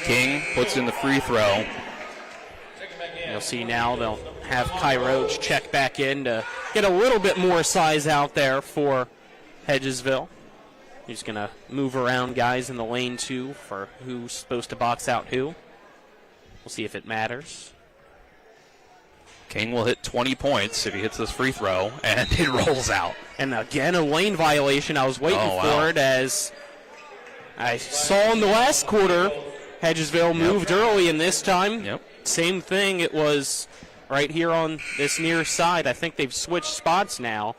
King puts in the free throw. You'll see now they'll have Kai Roach check back in to get a little bit more size out there for Hedgesville. He's going to move around guys in the lane, too, for who's supposed to box out who. We'll see if it matters. King will hit 20 points if he hits this free throw, and it rolls out. And again, a lane violation. I was waiting for it, as I saw in the last quarter, Hedgesville moved early, and this time, same thing. It was right here on this near side. I think they've switched spots now,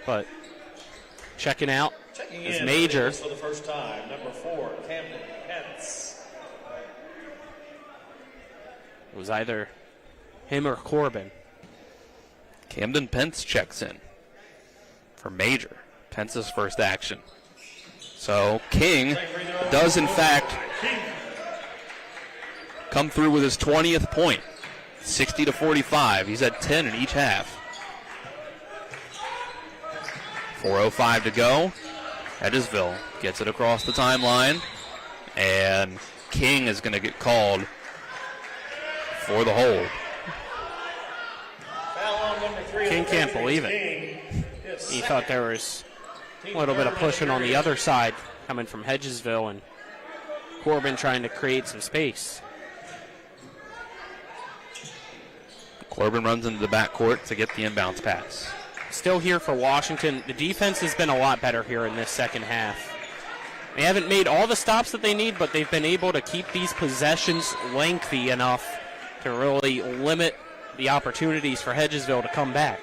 but checking out is Major. For the first time, number 4, Camden Pence. It was either him or Corbin. Camden Pence checks in for Major. Pence's first action. So King does, in fact, come through with his 20th point, 60-45. He's at 10 in each half. 4:05 to go. Hedgesville gets it across the timeline, and King is going to get called for the hold. King can't believe it. He thought there was a little bit of pushing on the other side coming from Hedgesville, and Corbin trying to create some space. Corbin runs into the backcourt to get the inbounds pass. Still here for Washington. The defense has been a lot better here in this second half. They haven't made all the stops that they need, but they've been able to keep these possessions lengthy enough to really limit the opportunities for Hedgesville to come back.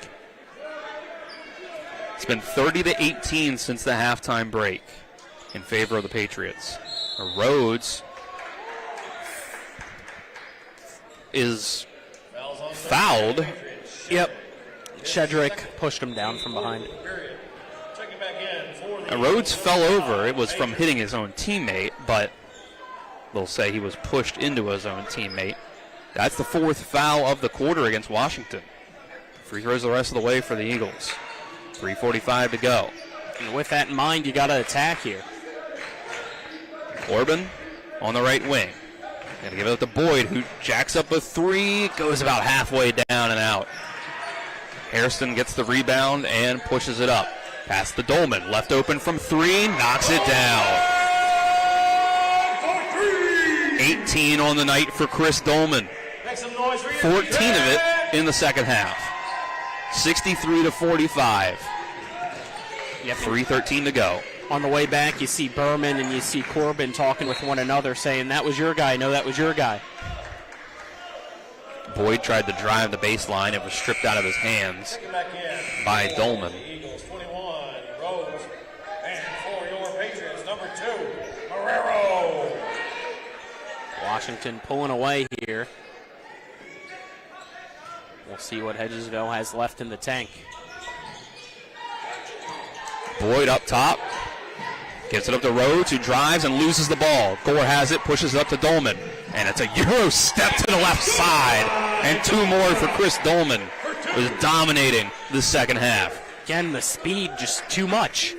It's been 30-18 since the halftime break in favor of the Patriots. Rhodes is fouled. Yep. Shedrick pushed him down from behind. Rhodes fell over. It was from hitting his own teammate, but they'll say he was pushed into his own teammate. That's the 4th foul of the quarter against Washington. Free throws the rest of the way for the Eagles. 3:45 to go. And with that in mind, you got to attack here. Corbin on the right wing. Going to give it up to Boyd, who jacks up a 3, goes about halfway down and out. Hairston gets the rebound and pushes it up. Past the Dolman, left open from 3, knocks it down. 18 on the night for Chris Dolman. 14 of it in the second half. 63-45. 3:13 to go. On the way back, you see Berman and you see Corbin talking with one another, saying, "That was your guy. No, that was your guy." Boyd tried to drive the baseline. It was stripped out of his hands by Dolman. Eagles 21, Rhodes, and for your Patriots, number 2, Marrero. Washington pulling away here. We'll see what Hedgesville has left in the tank. Boyd up top. Gets it up to Rhodes, who drives and loses the ball. Gore has it, pushes it up to Dolman. And it's a Euro step to the left side. And 2 more for Chris Dolman, who's dominating the second half. Again, the speed just too much.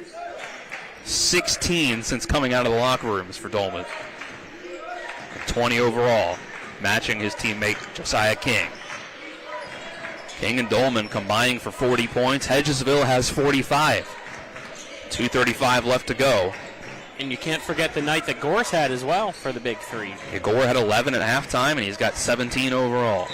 16 since coming out of the locker rooms for Dolman. 20 overall, matching his teammate Josiah King. King and Dolman combining for 40 points. Hedgesville has 45. 2:35 left to go. And you can't forget the night that Gore's had as well for the big 3. Yeah, Gore had 11 at halftime, and he's got 17 overall.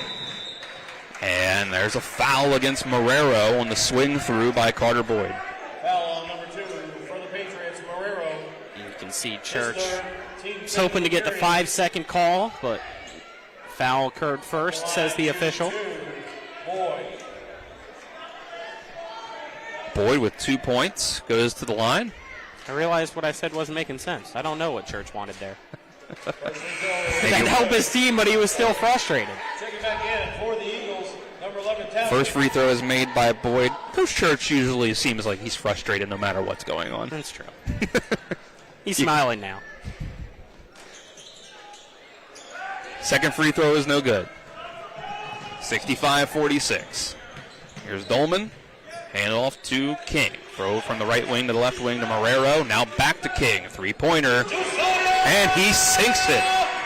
And there's a foul against Marrero on the swing through by Carter Boyd. Foul on number 2 for the Patriots, Marrero. And you can see Church is hoping to get the 5-second call, but foul occurred first, says the official. Boyd with 2 points goes to the line. I realized what I said wasn't making sense. I don't know what Church wanted there. That helped his team, but he was still frustrated. Checking back in for the Eagles, number 11, Townsend. First free throw is made by Boyd. Coach Church usually seems like he's frustrated no matter what's going on. That's true. He's smiling now. Second free throw is no good. 65-46. Here's Dolman. Hand off to King. Throw from the right wing to the left wing to Marrero. Now back to King. Three-pointer. And he sinks it.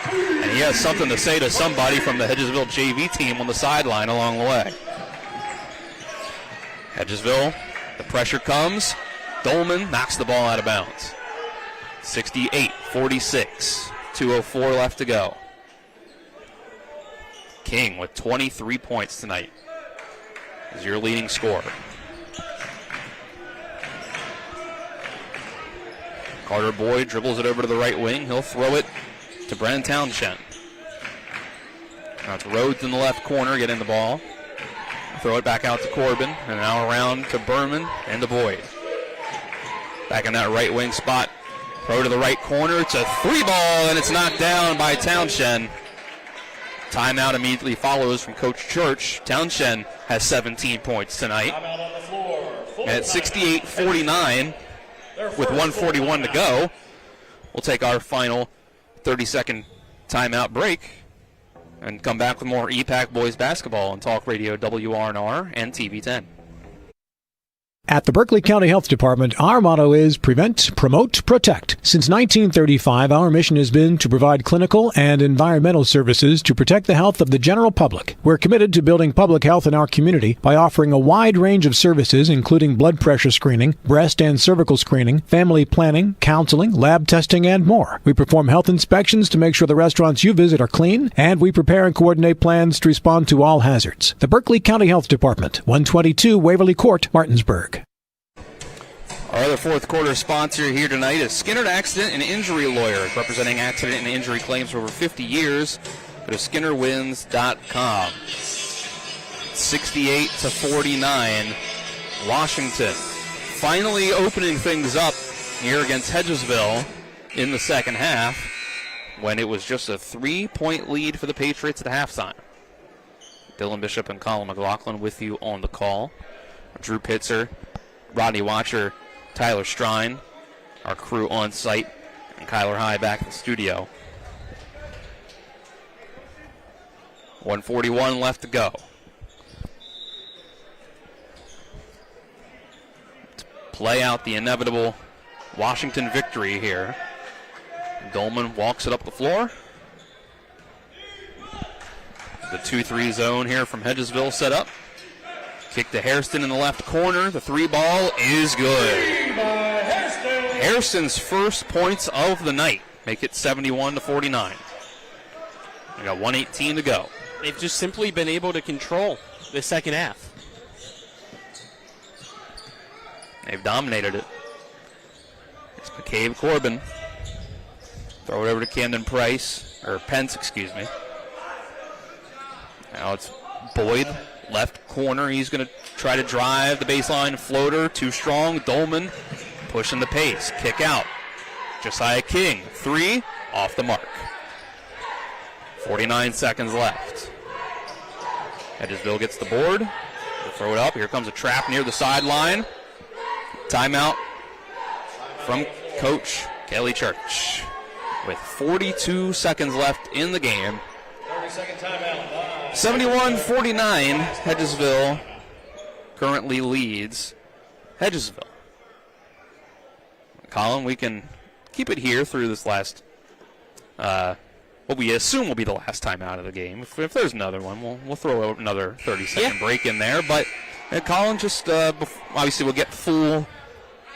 And he has something to say to somebody from the Hedgesville JV team on the sideline along the way. Hedgesville, the pressure comes. Dolman knocks the ball out of bounds. 68-46. 2:04 left to go. King with 23 points tonight is your leading scorer. Carter Boyd dribbles it over to the right wing. He'll throw it to Brennan Townshend. Now it's Rhodes in the left corner getting the ball. Throw it back out to Corbin, and now around to Berman and to Boyd. Back in that right wing spot. Throw to the right corner. It's a three ball, and it's knocked down by Townshend. Timeout immediately follows from Coach Church. Townshend has 17 points tonight. And at 68-49, with 1:41 to go, we'll take our final 30-second timeout break and come back with more EPAC boys basketball on Talk Radio WRNR and TV 10. At the Berkeley County Health Department, our motto is Prevent, Promote, Protect. Since 1935, our mission has been to provide clinical and environmental services to protect the health of the general public. We're committed to building public health in our community by offering a wide range of services, including blood pressure screening, breast and cervical screening, family planning, counseling, lab testing, and more. We perform health inspections to make sure the restaurants you visit are clean, and we prepare and coordinate plans to respond to all hazards. The Berkeley County Health Department, 122 Waverly Court, Martinsburg. Our other fourth quarter sponsor here tonight is Skinner Accident and Injury Lawyers, representing accident and injury claims for over 50 years. Go to SkinnerWins.com. 68-49, Washington finally opening things up here against Hedgesville in the second half when it was just a 3-point lead for the Patriots at halftime. Dylan Bishop and Colin McLaughlin with you on the call. Drew Pitzer, Rodney Watcher, Tyler Strine, our crew on site, and Kyler High back in the studio. 1:41 left to go. To play out the inevitable Washington victory here. Dolman walks it up the floor. The 2-3 zone here from Hedgesville set up. Kick to Hairston in the left corner. The three ball is good. Hairston's first points of the night make it 71-49. We got 1:18 to go. They've just simply been able to control the second half. They've dominated it. It's McCabe Corbin. Throw it over to Camden Pence, excuse me. Now it's Boyd. Left corner, he's going to try to drive the baseline floater. Too strong. Dolman pushing the pace. Kick out. Josiah King. Three. Off the mark. 49 seconds left. Hedgesville gets the board. They'll throw it up. Here comes a trap near the sideline. Timeout from Coach Kelly Church. With 42 seconds left in the game. 30-second timeout. 71-49, Hedgesville currently leads Hedgesville. Colin, we can keep it here through this last, what we assume will be the last time out of the game. If there's another one, we'll throw out another 30-second break in there. But Colin, just obviously we'll get full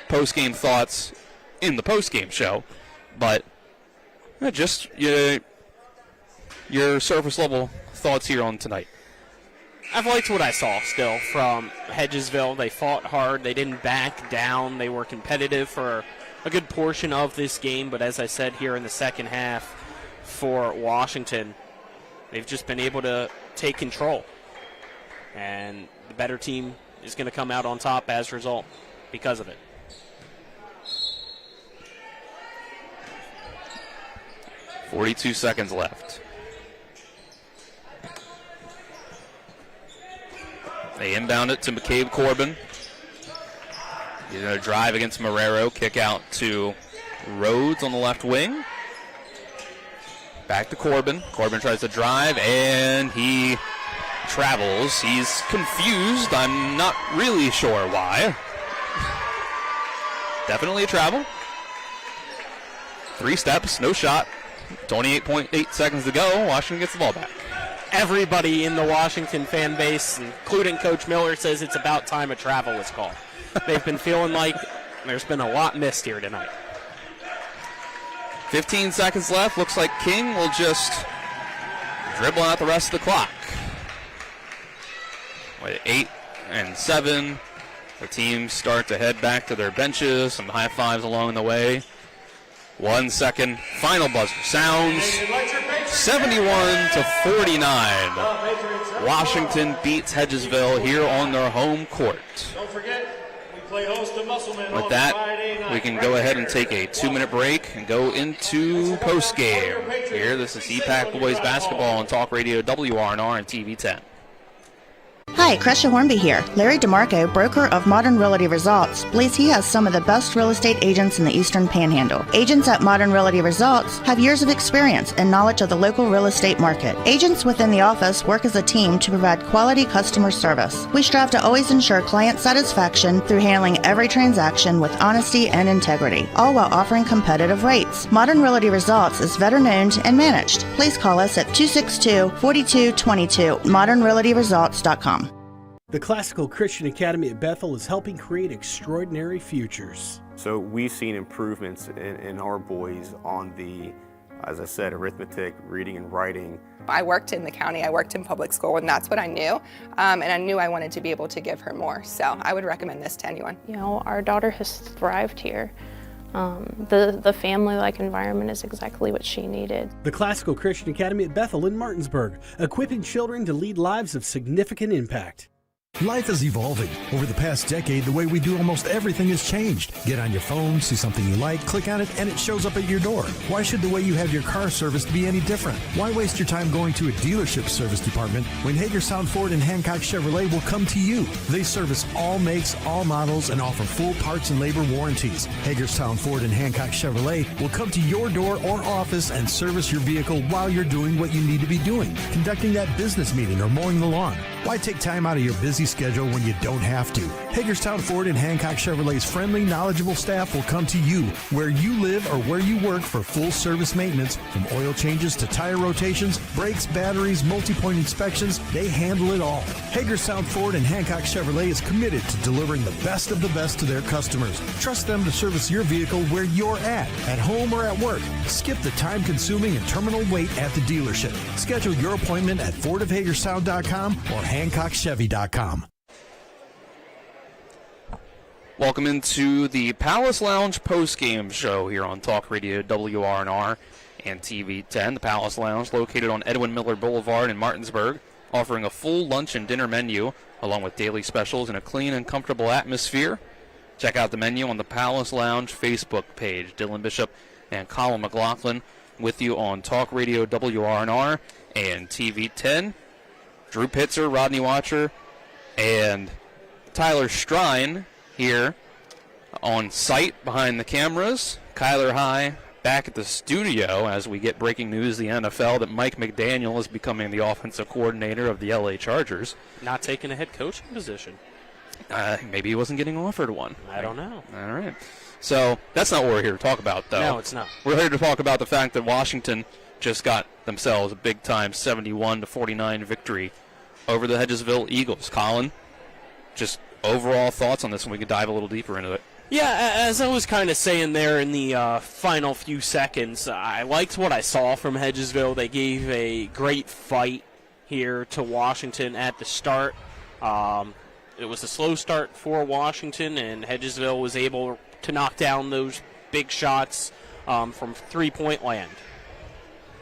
post-game thoughts in the post-game show. But just your surface level thoughts here on tonight. I've liked what I saw still from Hedgesville. They fought hard. They didn't back down. They were competitive for a good portion of this game. But as I said here in the second half for Washington, they've just been able to take control. And the better team is going to come out on top as a result. because of it. .42 seconds left. They inbound it to McCabe Corbin. He's going to drive against Marrero. Kick out to Rhodes on the left wing. Back to Corbin. Corbin tries to drive, and he travels. He's confused. I'm not really sure why. Definitely a travel. 3 steps, no shot. 28.8 seconds to go. Washington gets the ball back. Everybody in the Washington fan base, including Coach Miller, says it's about time a travel was called. They've been feeling like there's been a lot missed here tonight. 15 seconds left. Looks like King will just dribble out the rest of the clock. With 8 and 7, the teams start to head back to their benches. Some high fives along the way. 1 second. Final buzzer sounds. 71-49. Washington beats Hedgesville here on their home court. Don't forget, we play host to Musselman. With that, we can go ahead and take a 2-minute break and go into postgame. Here, this is EPAC Boys Basketball on Talk Radio WRNR and TV 10. Hi, Crescia Hornby here. Larry DeMarco, broker of Modern Realty Results, believes he has some of the best real estate agents in the Eastern Panhandle. Agents at Modern Realty Results have years of experience and knowledge of the local real estate market. Agents within the office work as a team to provide quality customer service. We strive to always ensure client satisfaction through handling every transaction with honesty and integrity, all while offering competitive rates. Modern Realty Results is veteran-owned and managed. Please call us at 262-4222, modernrealtyresults.com. The Classical Christian Academy at Bethel is helping create extraordinary futures. So we've seen improvements in our boys on the, as I said, arithmetic, reading and writing. I worked in the county, I worked in public school, and that's what I knew. And I knew I wanted to be able to give her more. So I would recommend this to anyone. You know, our daughter has thrived here. The family-like environment is exactly what she needed. The Classical Christian Academy at Bethel in Martinsburg, equipping children to lead lives of significant impact. Life is evolving. Over the past decade, the way we do almost everything has changed. Get on your phone, see something you like, click on it, and it shows up at your door. Why should the way you have your car serviced be any different? Why waste your time going to a dealership service department when Hagerstown Ford and Hancock Chevrolet will come to you? They service all makes, all models, and offer full parts and labor warranties. Hagerstown Ford and Hancock Chevrolet will come to your door or office and service your vehicle while you're doing what you need to be doing, conducting that business meeting or mowing the lawn. Why take time out of your busy schedule when you don't have to? Hagerstown Ford and Hancock Chevrolet's friendly, knowledgeable staff will come to you where you live or where you work for full service maintenance, from oil changes to tire rotations, brakes, batteries, multi-point inspections. They handle it all. Hagerstown Ford and Hancock Chevrolet is committed to delivering the best of the best to their customers. Trust them to service your vehicle where you're at home or at work. Skip the time-consuming and terminal wait at the dealership. Schedule your appointment at fordofhagerstown.com or hancockchevy.com. Welcome into the Palace Lounge post-game show here on Talk Radio WRNR and TV 10. The Palace Lounge, located on Edwin Miller Boulevard in Martinsburg, offering a full lunch and dinner menu along with daily specials in a clean and comfortable atmosphere. Check out the menu on the Palace Lounge Facebook page. Dylan Bishop and Colin McLaughlin with you on Talk Radio WRNR and TV 10. Drew Pitzer, Rodney Watcher, and Tyler Strine here on site behind the cameras. Kyler High back at the studio as we get breaking news the NFL that Mike McDaniel is becoming the offensive coordinator of the LA Chargers. Not taking a head coaching position. Maybe he wasn't getting offered one. I don't know. All right. So that's not what we're here to talk about, though. No, it's not. We're here to talk about the fact that Washington just got themselves a big-time 71-49 victory over the Hedgesville Eagles. Colin, just overall thoughts on this, and we can dive a little deeper into it. Yeah, as I was kind of saying there in the final few seconds, I liked what I saw from Hedgesville. They gave a great fight here to Washington at the start. It was a slow start for Washington, and Hedgesville was able to knock down those big shots from three-point land.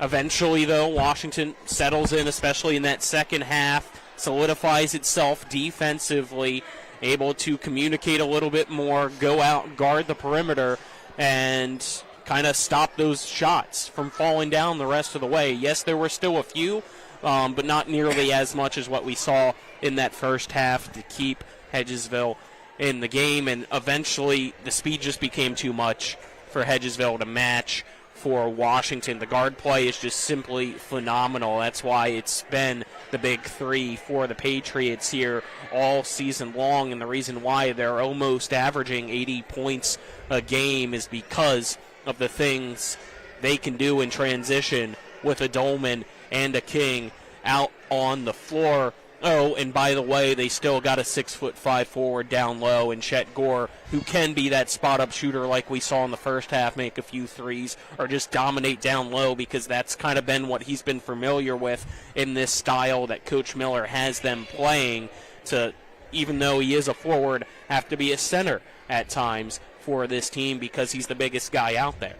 Eventually, though, Washington settles in, especially in that second half, solidifies itself defensively, able to communicate a little bit more, go out and guard the perimeter, and kind of stop those shots from falling down the rest of the way. Yes, there were still a few, but not nearly as much as what we saw in that first half to keep Hedgesville in the game, and eventually the speed just became too much for Hedgesville to match for Washington. The guard play is just simply phenomenal. That's why it's been the big three for the Patriots here all season long, and the reason why they're almost averaging 80 points a game is because of the things they can do in transition with a Dolman and a King out on the floor. Oh, and by the way, they still got a 6'5" forward down low in Chet Gore, who can be that spot-up shooter like we saw in the first half, make a few threes, or just dominate down low, because that's kind of been what he's been familiar with in this style that Coach Miller has them playing, to, even though he is a forward, have to be a center at times for this team because he's the biggest guy out there.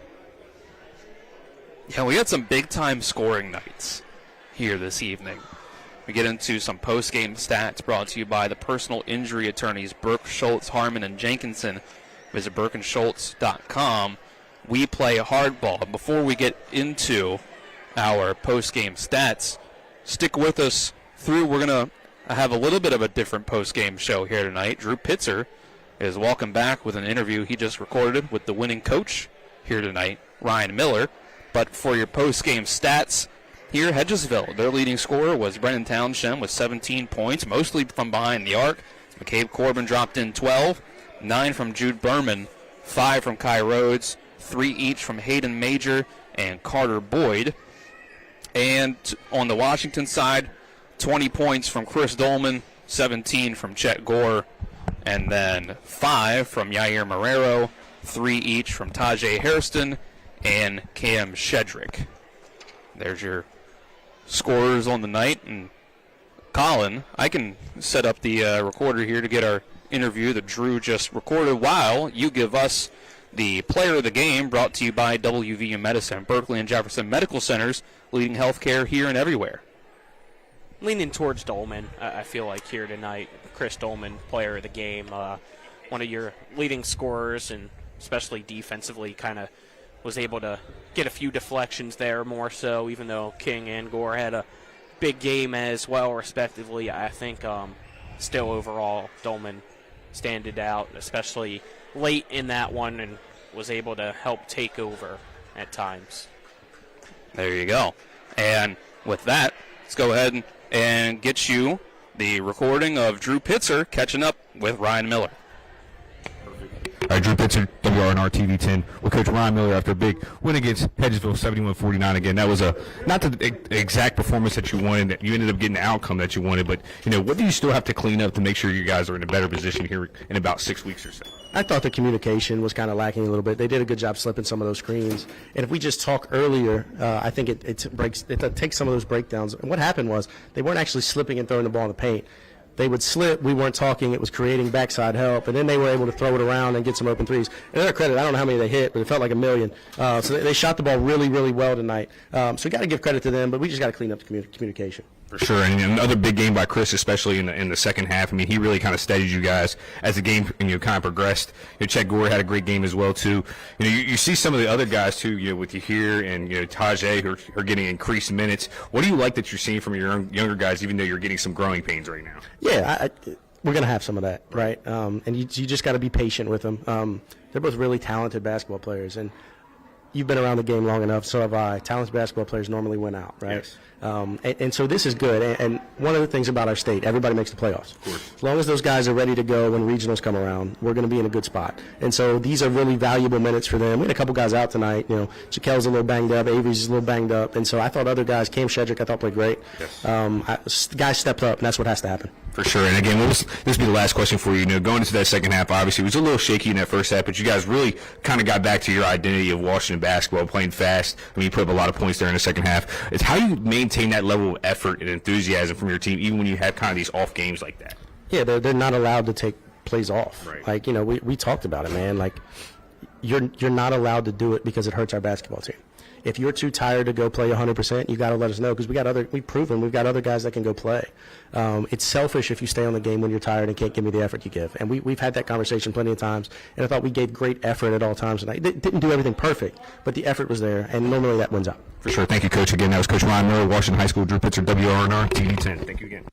Yeah, we had some big-time scoring nights here this evening. We get into some post-game stats brought to you by the personal injury attorneys Burke, Schultz, Harmon, and Jenkinson. Visit burkeandschultz.com. We play hardball. Before we get into our post-game stats, stick with us through. We're going to have a little bit of a different post-game show here tonight. Drew Pitzer is welcome back with an interview he just recorded with the winning coach here tonight, Ryan Miller. But for your post-game stats, here, Hedgesville, their leading scorer was Brennan Townshend with 17 points, mostly from behind the arc. McCabe Corbin dropped in 12, 9 from Jude Berman, 5 from Kai Rhodes, 3 each from Hayden Major and Carter Boyd. And on the Washington side, 20 points from Chris Dolman, 17 from Chet Gore, and then 5 from Yair Marrero, 3 each from Tajay Hairston and Cam Shedrick. There's your scorers on the night. And Colin, I can set up the recorder here to get our interview that Drew just recorded while you give us the player of the game, brought to you by WVU Medicine, Berkeley and Jefferson Medical Centers, leading healthcare here and everywhere. Leaning towards Dolman, I feel like, here tonight. Chris Dolman, player of the game, one of your leading scorers, and especially defensively kind of was able to get a few deflections there more so, even though King and Gore had a big game as well, respectively. I think still overall Dolman standed out, especially late in that one, and was able to help take over at times. There you go. And with that, let's go ahead and get you the recording of Drew Pitzer catching up with Ryan Miller. All right, Drew Pitzer, WRNR TV 10, with Coach Ryan Miller after a big win against Hedgesville, 71-49. Again, that was not the exact performance that you wanted. That you ended up getting the outcome that you wanted, but what do you still have to clean up to make sure you guys are in a better position here in about 6 weeks or so? I thought the communication was kind of lacking a little bit. They did a good job slipping some of those screens. And if we just talk earlier, I think it takes some of those breakdowns. And what happened was they weren't actually slipping and throwing the ball in the paint. They would slip, we weren't talking, it was creating backside help, and then they were able to throw it around and get some open threes. And to their credit, I don't know how many they hit, but it felt like a million. So they shot the ball really, really well tonight. So we got to give credit to them, but we just got to clean up the communication. For sure, and another big game by Chris, especially in the second half. I mean, he really kind of steadied you guys as the game kind of progressed. Chet Gore had a great game as well too. You see some of the other guys too. With you here and Tajay who are getting increased minutes. What do you like that you're seeing from your younger guys, even though you're getting some growing pains right now? Yeah, we're going to have some of that, right? And you just got to be patient with them. They're both really talented basketball players, and you've been around the game long enough, so have I. Talented basketball players normally win out, right? Yes. And so this is good. And one of the things about our state, everybody makes the playoffs. Of course. As long as those guys are ready to go when regionals come around, we're going to be in a good spot. And so these are really valuable minutes for them. We had a couple guys out tonight. Shaquille's a little banged up. Avery's a little banged up. And so I thought other guys, Cam Shedrick, I thought played great. Yes. Guys stepped up, and that's what has to happen. For sure. And again, this will be the last question for you. Going into that second half, obviously, it was a little shaky in that first half, but you guys really kind of got back to your identity of Washington basketball, playing fast. I mean, you put up a lot of points there in the second half. It's how you maintain that level of effort and enthusiasm from your team, even when you have kind of these off games like that. Yeah, they're not allowed to take plays off. Right. Like, we talked about it, man. Like, you're not allowed to do it because it hurts our basketball team. If you're too tired to go play 100%, you got to let us know, because we've proven we've got other guys that can go play. It's selfish if you stay on the game when you're tired and can't give me the effort you give. And we've had that conversation plenty of times, and I thought we gave great effort at all times tonight. Didn't do everything perfect, but the effort was there, and normally that wins out. For sure. Thank you, Coach. Again, that was Coach Ryan Miller, Washington High School, Drew Pitzer, WRNR, TV10. Thank you again.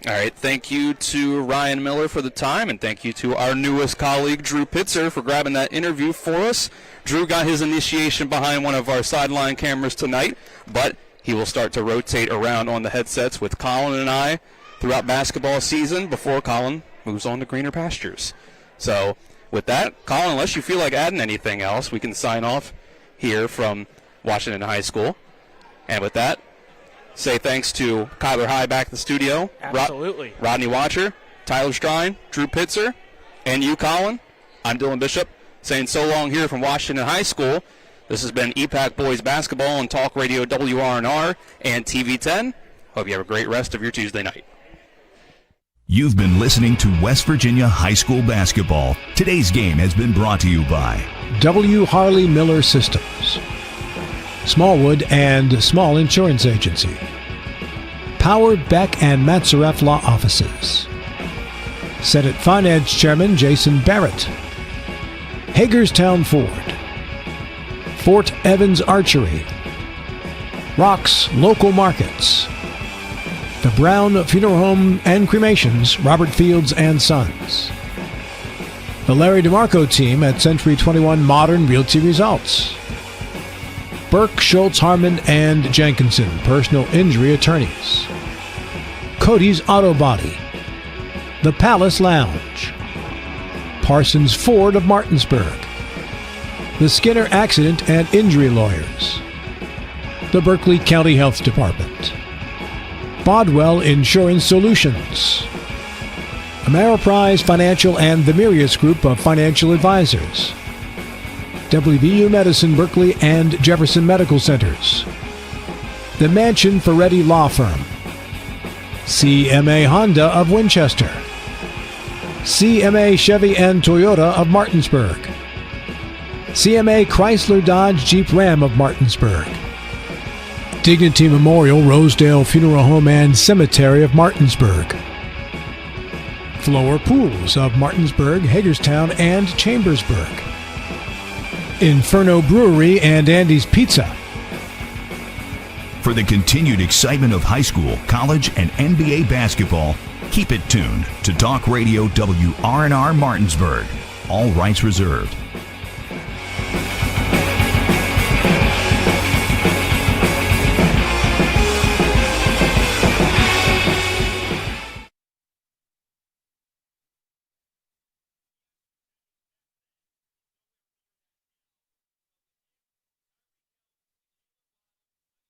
All right, thank you to Ryan Miller for the time, and thank you to our newest colleague, Drew Pitzer, for grabbing that interview for us. Drew got his initiation behind one of our sideline cameras tonight, but he will start to rotate around on the headsets with Colin and I throughout basketball season before Colin moves on to greener pastures. So with that, Colin, unless you feel like adding anything else, we can sign off here from Washington High School. And with that, say thanks to Kyler High back in the studio. Absolutely. Rodney Watcher, Tyler Strine, Drew Pitzer, and you, Colin. I'm Dylan Bishop, saying so long here from Washington High School. This has been EPAC Boys Basketball on Talk Radio WRNR and TV10. Hope you have a great rest of your Tuesday night. You've been listening to West Virginia High School Basketball. Today's game has been brought to you by W. Harley Miller Systems, Smallwood and Small Insurance Agency, Powered Beck and Matzaref Law Offices, Senate Finance Chairman Jason Barrett, Hagerstown Ford, Fort Evans Archery, Rocks Local Markets, the Brown Funeral Home and Cremations, Robert Fields and Sons, the Larry DeMarco team at Century 21 Modern Realty Results, Burke, Schultz, Harmon, and Jenkinson, personal injury attorneys, Cody's Auto Body, the Palace Lounge, Parsons Ford of Martinsburg, the Skinner Accident and Injury Lawyers, the Berkeley County Health Department, Bodwell Insurance Solutions, Ameriprise Financial and the Mirius Group of Financial Advisors, WVU Medicine Berkeley and Jefferson Medical Centers, the Mansion Ferretti Law Firm, CMA Honda of Winchester, CMA Chevy and Toyota of Martinsburg, CMA Chrysler Dodge Jeep Ram of Martinsburg, Dignity Memorial Rosedale Funeral Home and Cemetery of Martinsburg, Floor Pools of Martinsburg, Hagerstown, and Chambersburg, Inferno Brewery and Andy's Pizza. For the continued excitement of high school, college, and NBA basketball, keep it tuned to Talk Radio WRNR Martinsburg. All rights reserved.